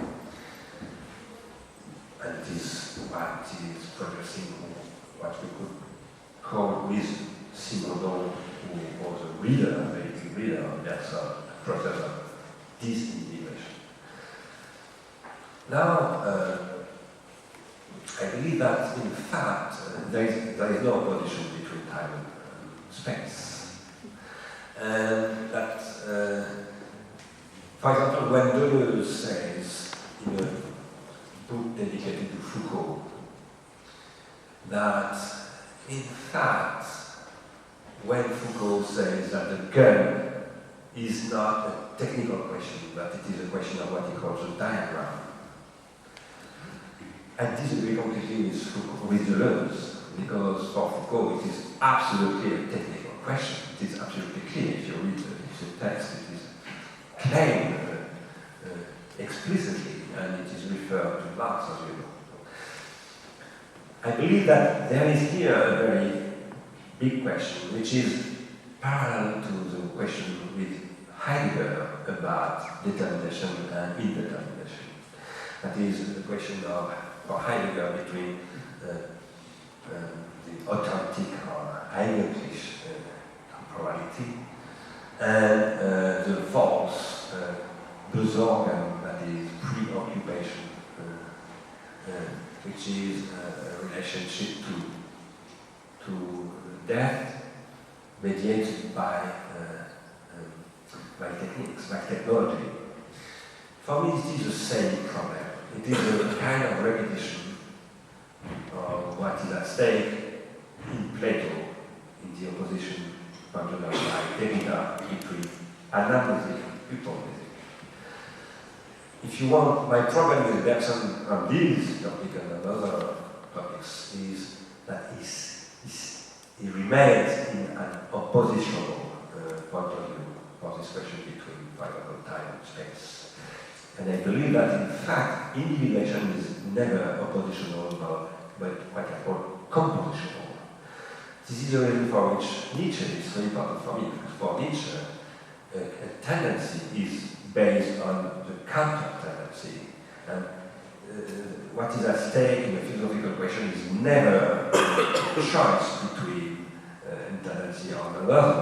And it is what is producing what we could call with Simondon, who was a reader, a very big reader of Bergson, a process of disintegration. Now, I believe that in fact there is no opposition between time and space. And that, for example, when Deleuze says in a book dedicated to Foucault that in fact when Foucault says that the gun is not a technical question, but it is a question of what he calls a diagram. I disagree completely with Deleuze, because for Foucault it is absolutely a technical question. It is absolutely clear if you read the text, it is claimed explicitly, and it is referred to Marx, as you know. I believe that there is here a very big question, which is parallel to the question with Heidegger about determination and indetermination. That is the question of, for Heidegger, between the authentic or eigentliche temporality and the false besorgen, that is which is a relationship to death mediated by techniques, by technology. For me, it is the same problem. It is a kind of repetition of what is at stake in Plato, in the opposition postulated by Derrida between anamnesis and hypomnesis. If you want, my problem with Bergson on this topic and other topics is that he remains in an oppositional point of view for this question between, for example, time and space. And I believe that, in fact, individuation is never oppositional, but what I call compositional. This is the reason for which Nietzsche is so important for me, because for Nietzsche, a tendency is based on the counter-tendency. And what is at stake in a philosophical question is never a choice between a tendency or another one,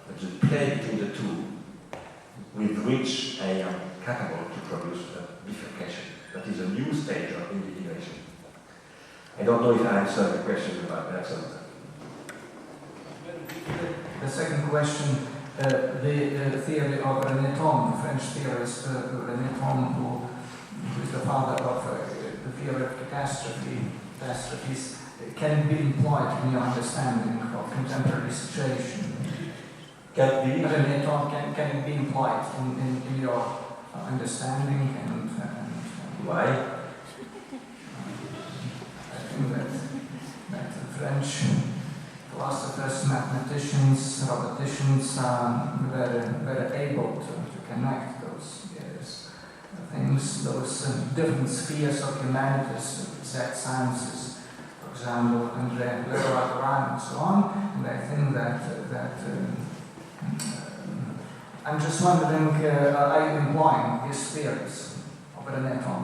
but the play between the two, with which I am capable to produce a bifurcation. That is a new stage of individuation. I don't know if I answered the question about Bergson. The second question, the theory of René Thom, the French theorist René Thom, who is the father of the theory of catastrophes, can be employed in your understanding of contemporary situation. René Thom can it be employed in your understanding and why? I think that French philosophers, mathematicians, roboticians were able to connect those things, those different spheres of humanities, exact sciences, for example, and Leroy and so on. And I think that I'm just wondering, are you employing these theories of René Thom?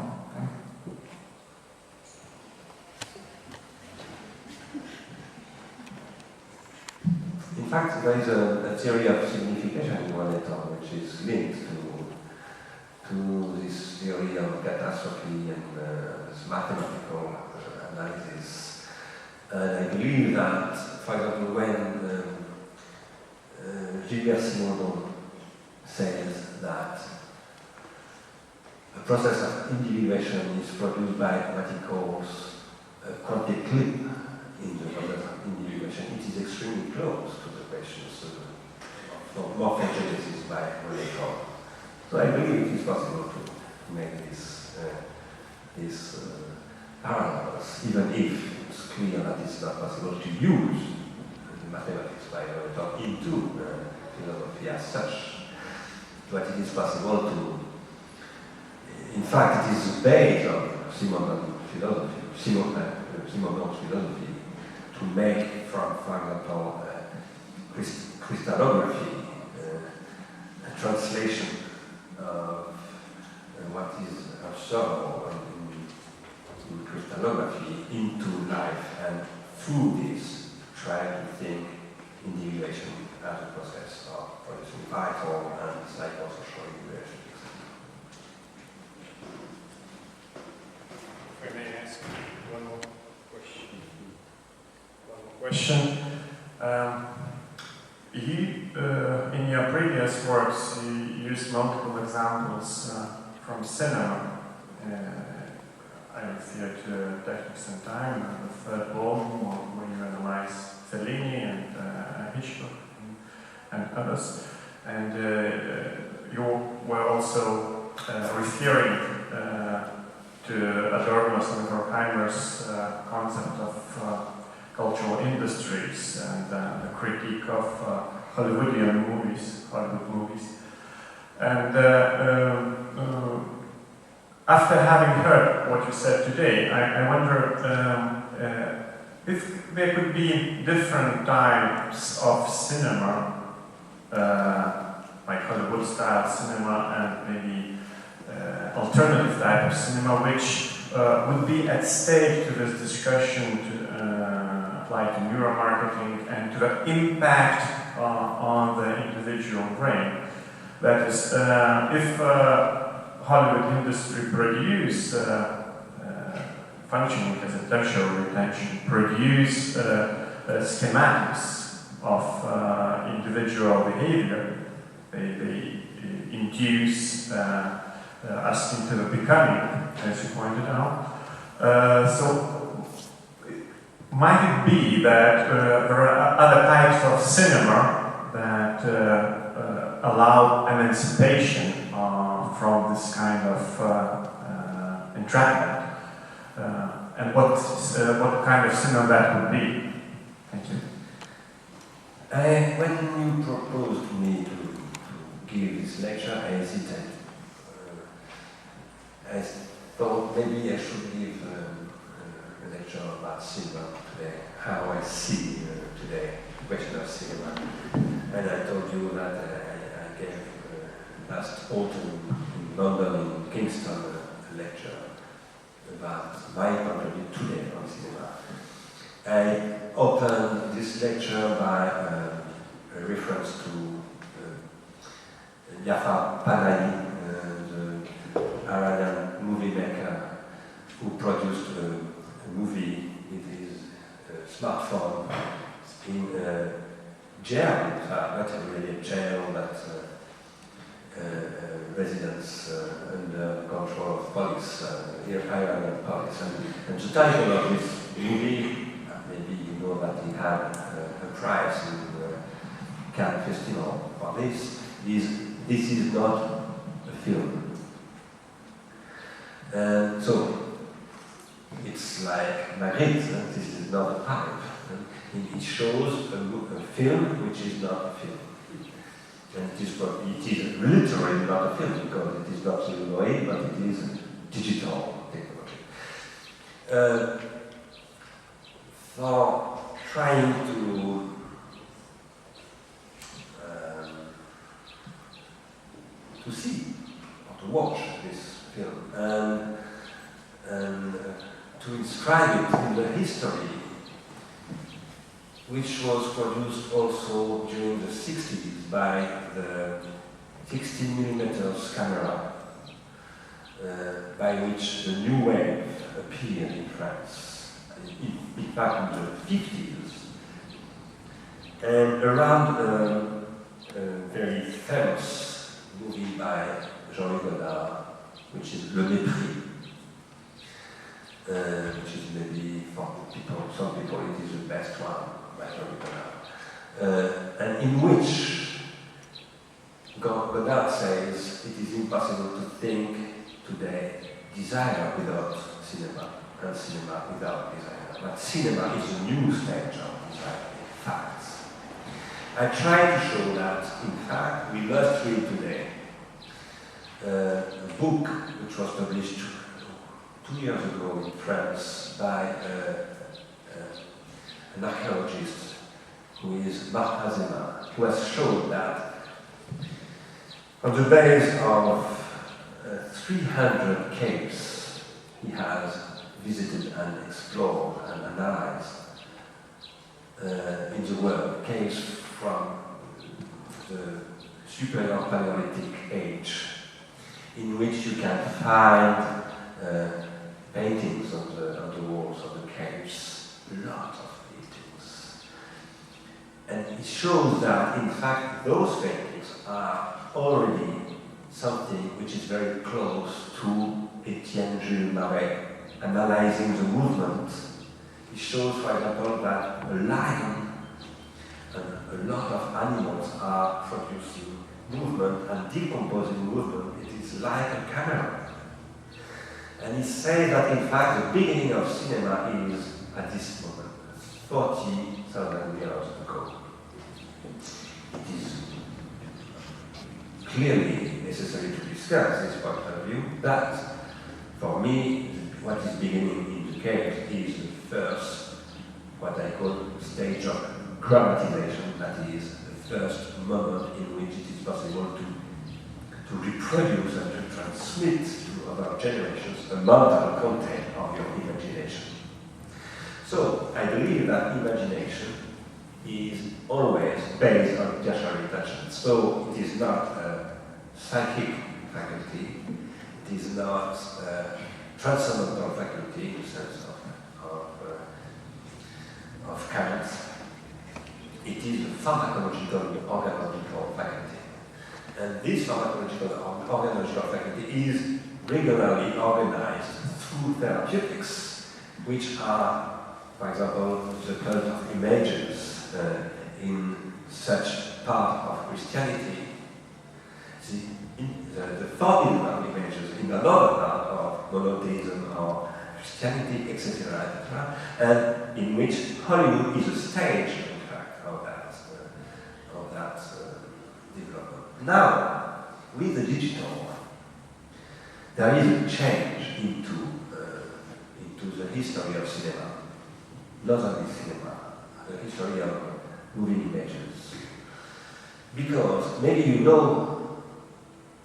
In fact, there is a theory of signification in René Thom, which is linked to this theory of catastrophe and this mathematical analysis. And I believe that, for example, when Gilbert Simondon says that the process of individuation is produced by what he calls a quantic clip in the process of individuation, it is extremely close to the questions of morphogenesis by René Thom. So I believe it is possible to make these parallels, even if it's clear that it's not possible to use mathematics by René Thom into philosophy as such. But it is possible to, in fact, it is based on Simondon's philosophy, to make from, for example, crystallography, a translation of what is observable in crystallography into life, and through this try to think individuation as a process of producing vital and psychosocial individuation. If I may ask one more question. In your previous works, you used multiple examples from cinema, theater, techniques and time, and the third volume, where you analyze Fellini and Hitchcock and others. And you were also referring to Adorno's and Horkheimer's concept of cultural industries and the critique of Hollywood movies. And after having heard what you said today, I wonder if there could be different types of cinema, like Hollywood-style cinema, and maybe alternative type of cinema, which would be at stake to this discussion to apply to neuromarketing and to the impact on the individual brain. That is, if Hollywood industry produce functioning as a tertiary retention, produce schematics of individual behavior. They induce us into the becoming, as you pointed out. So, might it be that there are other types of cinema that allow emancipation from this kind of entrapment? And what kind of cinema that would be? Thank you. When you proposed me to give this lecture, I hesitated. I thought maybe I should give a lecture about cinema today, how I see today the question of cinema. And I told you that I gave last autumn in London, in Kingston, a lecture about my point of view today on cinema. I opened this lecture by a reference to Jafar Panahi, the Iranian movie maker who produced a movie with his smartphone in jail, in fact, not really a jail, but residence under control of police, Iranian police. And the title of this movie, maybe you know that he had a prize in the Cannes Festival for this is not a film. So, it's like Magritte, this is not a pipe. It shows a film which is not a film. And it is literally not a film because it is not celluloid, but it is digital technology. For trying to see or to watch this film and to inscribe it in the history, which was produced also during the 60s by the 16mm camera, by which the new wave appeared in France, in fact in the 50s. And around a very famous movie by Jean-Louis Godard, which is Le Mépris, which is maybe for people, some people it is the best one. And in which Godard says it is impossible to think today desire without cinema and cinema without desire. But cinema is a new stage of desire, in fact. I try to show that, in fact, we must read today a book which was published 2 years ago in France by an archaeologist who is Marc Azema, who has shown that on the base of 300 caves he has visited and explored and analyzed in the world, caves from the superior Paleolithic age, in which you can find paintings on the walls of the caves, a lot of paintings. And it shows that, in fact, those paintings are already something which is very close to Etienne Jules Marais, analyzing the movement. It shows, for example, that a lion and a lot of animals are producing movement and decomposing movement. It is like a camera. And he says that, in fact, the beginning of cinema is at this moment, 40,000 years ago. It is clearly necessary to discuss this point of view, but for me, what is beginning in the cave is the first, what I call, stage of grammatization, that is, the first moment in which it is possible to reproduce and to transmit to other generations the mental content of your imagination. So, I believe that imagination is always based on tertiary retention. So, it is not a psychic faculty, it is not transcendental faculty in the sense of Kant. It is a pharmacological organological faculty. And this pharmacological organological faculty is regularly organized through therapeutics, which are, for example, the cult of images in such part of Christianity. The forbidden of images in another part of monotheism or Christianity, etc., and in which Hollywood is a stage, in fact, of that development. Now, with the digital, there is a change into the history of cinema, not only cinema, the history of moving images. Because maybe you know,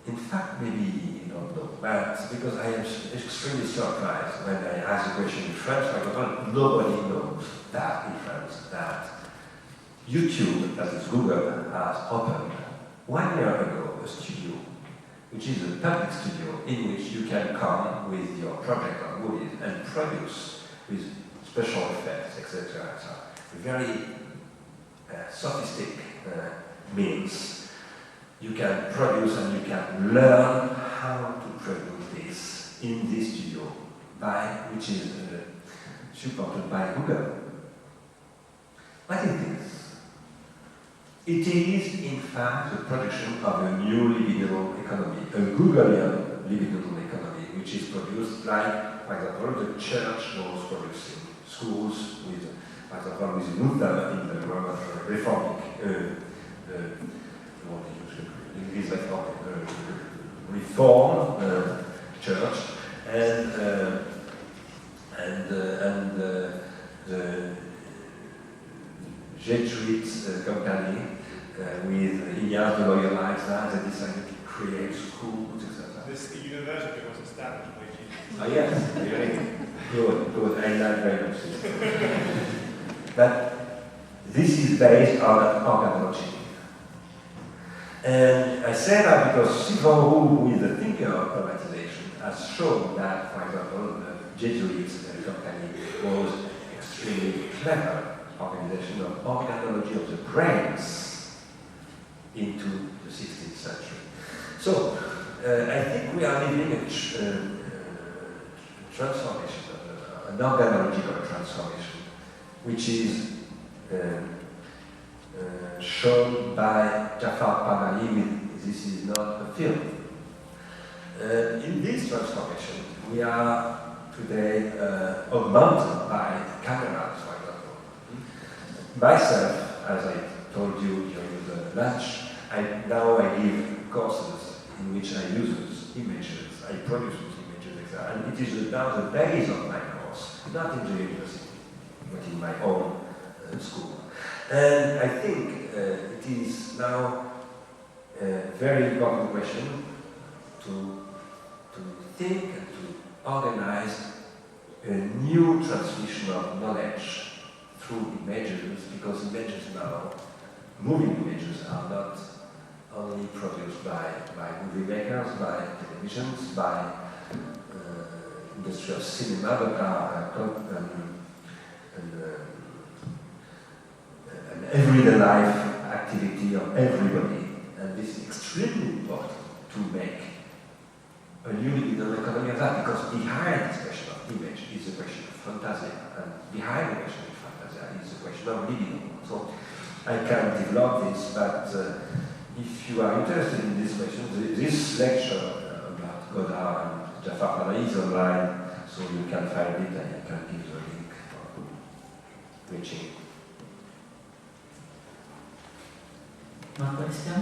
in fact, maybe you don't know, but because I am extremely surprised when I ask a question in France, for example, nobody knows that in France, that YouTube, that is Google, has opened 1 year ago a studio, which is a public studio in which you can come with your project or movies and produce with special effects, etc. So very sophisticated means. You can produce and you can learn how to produce this in this studio, which is supported by Google. What is this? It is, in fact, the production of a new libidinal economy, a Googleian libidinal economy, which is produced like, for example, the church was producing schools with, for example, with Luther in the Reform church, and the Jesuit company with Ignaz de Loyola, they decided to create schools, etc. This university was established by Jesus. Oh yes, very good. I like very much this. But this is based on organology. And I say that because Stiegler, who is the thinker of privatization, has shown that, for example, the Jesuit company was extremely clever organization of organology of the brains into the 16th century. So, I think we are living a transformation, an organological transformation, which is shown by Jafar Panahi. This is not a film. In this transformation, we are today augmented by cameras, for example. Myself, as I told you during the lunch, now I give courses in which I use images, I produce images, etc. And it is now the base of my course, not in the university, but in my own school. And I think it is now a very important question to think and to organize a new transmission of knowledge through images, because images now, moving images, are not only produced by movie makers, by televisions, by industry of cinema, but are an everyday life activity of everybody. And this is extremely important to make a new libidinal economy of that, because behind this question of image is the question of fantasia, and behind the question of fantasia is the question of libido. So I can develop this, but if you are interested in this question, this lecture about Godard and Jafar Panahi is online, so you can find it and I can give the link for reaching. More question?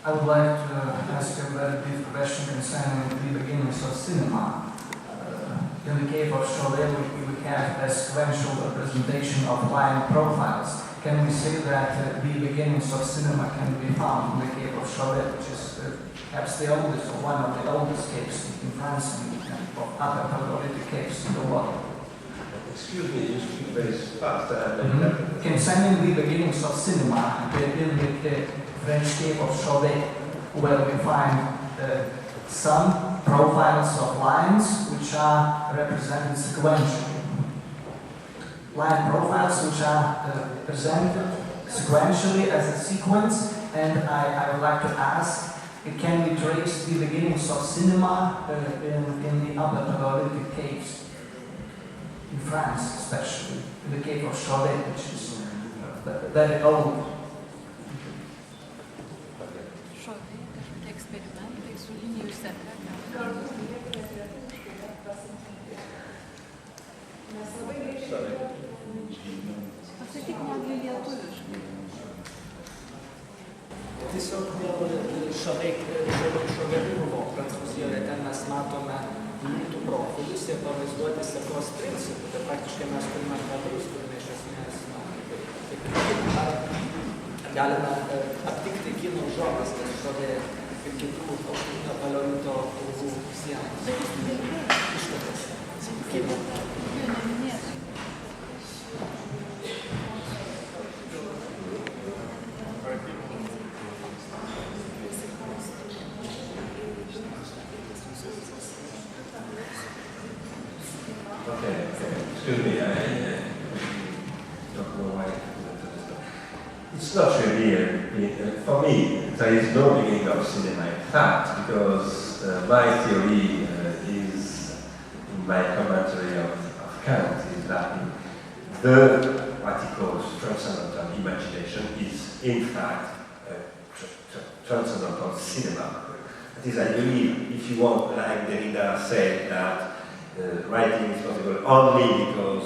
I would like to ask a very brief question concerning the beginnings of cinema. In the cave of Cholet, we have a sequential representation of line profiles. Can we say that the beginnings of cinema can be found in the cave of Cholet, which is perhaps the oldest or one of the oldest caves in France and of other Paleolithic caves in the world? Excuse me, you speak very fast. Concerning the beginnings of cinema in the French cave of Cholet, where we find some profiles of lines which are represented sequentially. Line profiles which are presented sequentially as a sequence, and I would like to ask, can we trace the beginnings of cinema in the upper Paleolithic caves, in France especially, in the cave of Chauvet, which is very old. Tiesiog dėl šovėliuvo Prancūzijoje ten mes matome liūtų profilius ir pavaizduoti sekos principų. Tai praktiškai mes turime kadrus, turime iš esmės, galime aptikti kinų užuomazgas šovė ir kitų aukštinio paleolito urvų sienos. Ištakas. Kinų. Excuse me, I don't know why. It's not really, for me, there is no beginning of cinema, in fact, because my theory is, in my commentary of Kant, is that what he calls transcendental imagination is, in fact, transcendental cinema. That is, I believe, if you want, like Derrida said, that writing is possible only because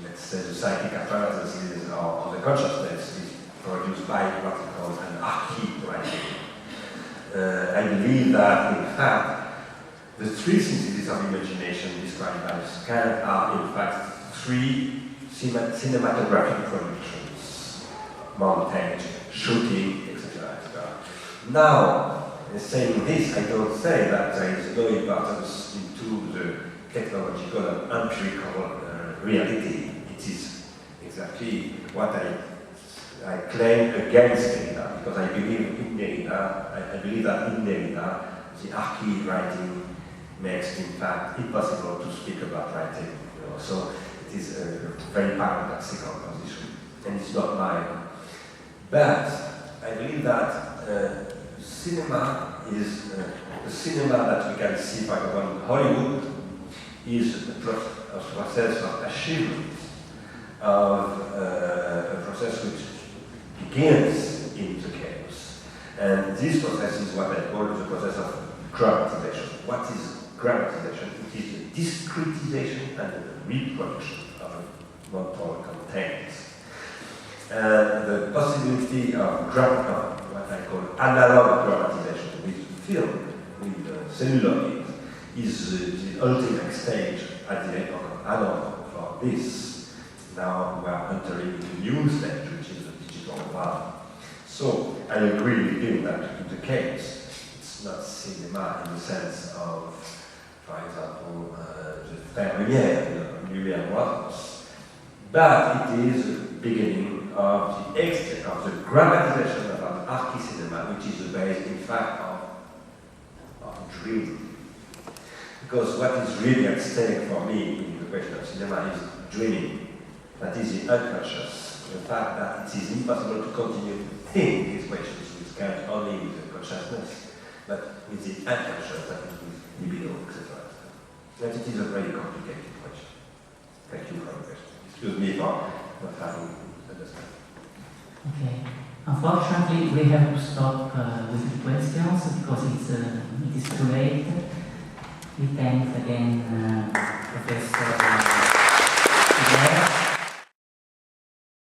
let's say the psychic apparatus or the consciousness is produced by what he calls an archive writing. I believe that, in fact, the three syntheses of imagination described by Kant are, in fact, three cinematographic productions: montage, shooting, etc. Now, saying this, I don't say that there is no importance into the technological and empirical reality. It is exactly what I claim against Derrida, because I believe in Derrida. I believe that in Derrida, the archive writing makes, in fact, impossible to speak about writing. So it is a very paradoxical position, and it's not mine. But I believe that cinema is the cinema that we can see, for example, in Hollywood, is a process of achievement, of a process which begins in the chaos. And this process is what I call the process of grammatization. What is grammatization? It is the discretization and the reproduction of mental contents. And the possibility of what I call analog grammatization with film, with celluloid, is the ultimate stage at the epoch of analog for this. Now we are entering a new stage, which is the digital one. So I agree with him that in the case, it's not cinema in the sense of, for example, the Fermier, the Lumière models, but it is the beginning of the grammatization of an archi-cinema, which is the base, in fact, of dream. Because what is really at stake for me in the question of cinema is dreaming. That is the unconscious. The fact that it is impossible to continue to think these questions with Kant only with the consciousness, but with the unconscious, that is with libido, etc. And it is a very complicated question. Thank you for the question. Excuse me for not having understood. Okay. Unfortunately, we have to stop with the questions because it is too late. We thank again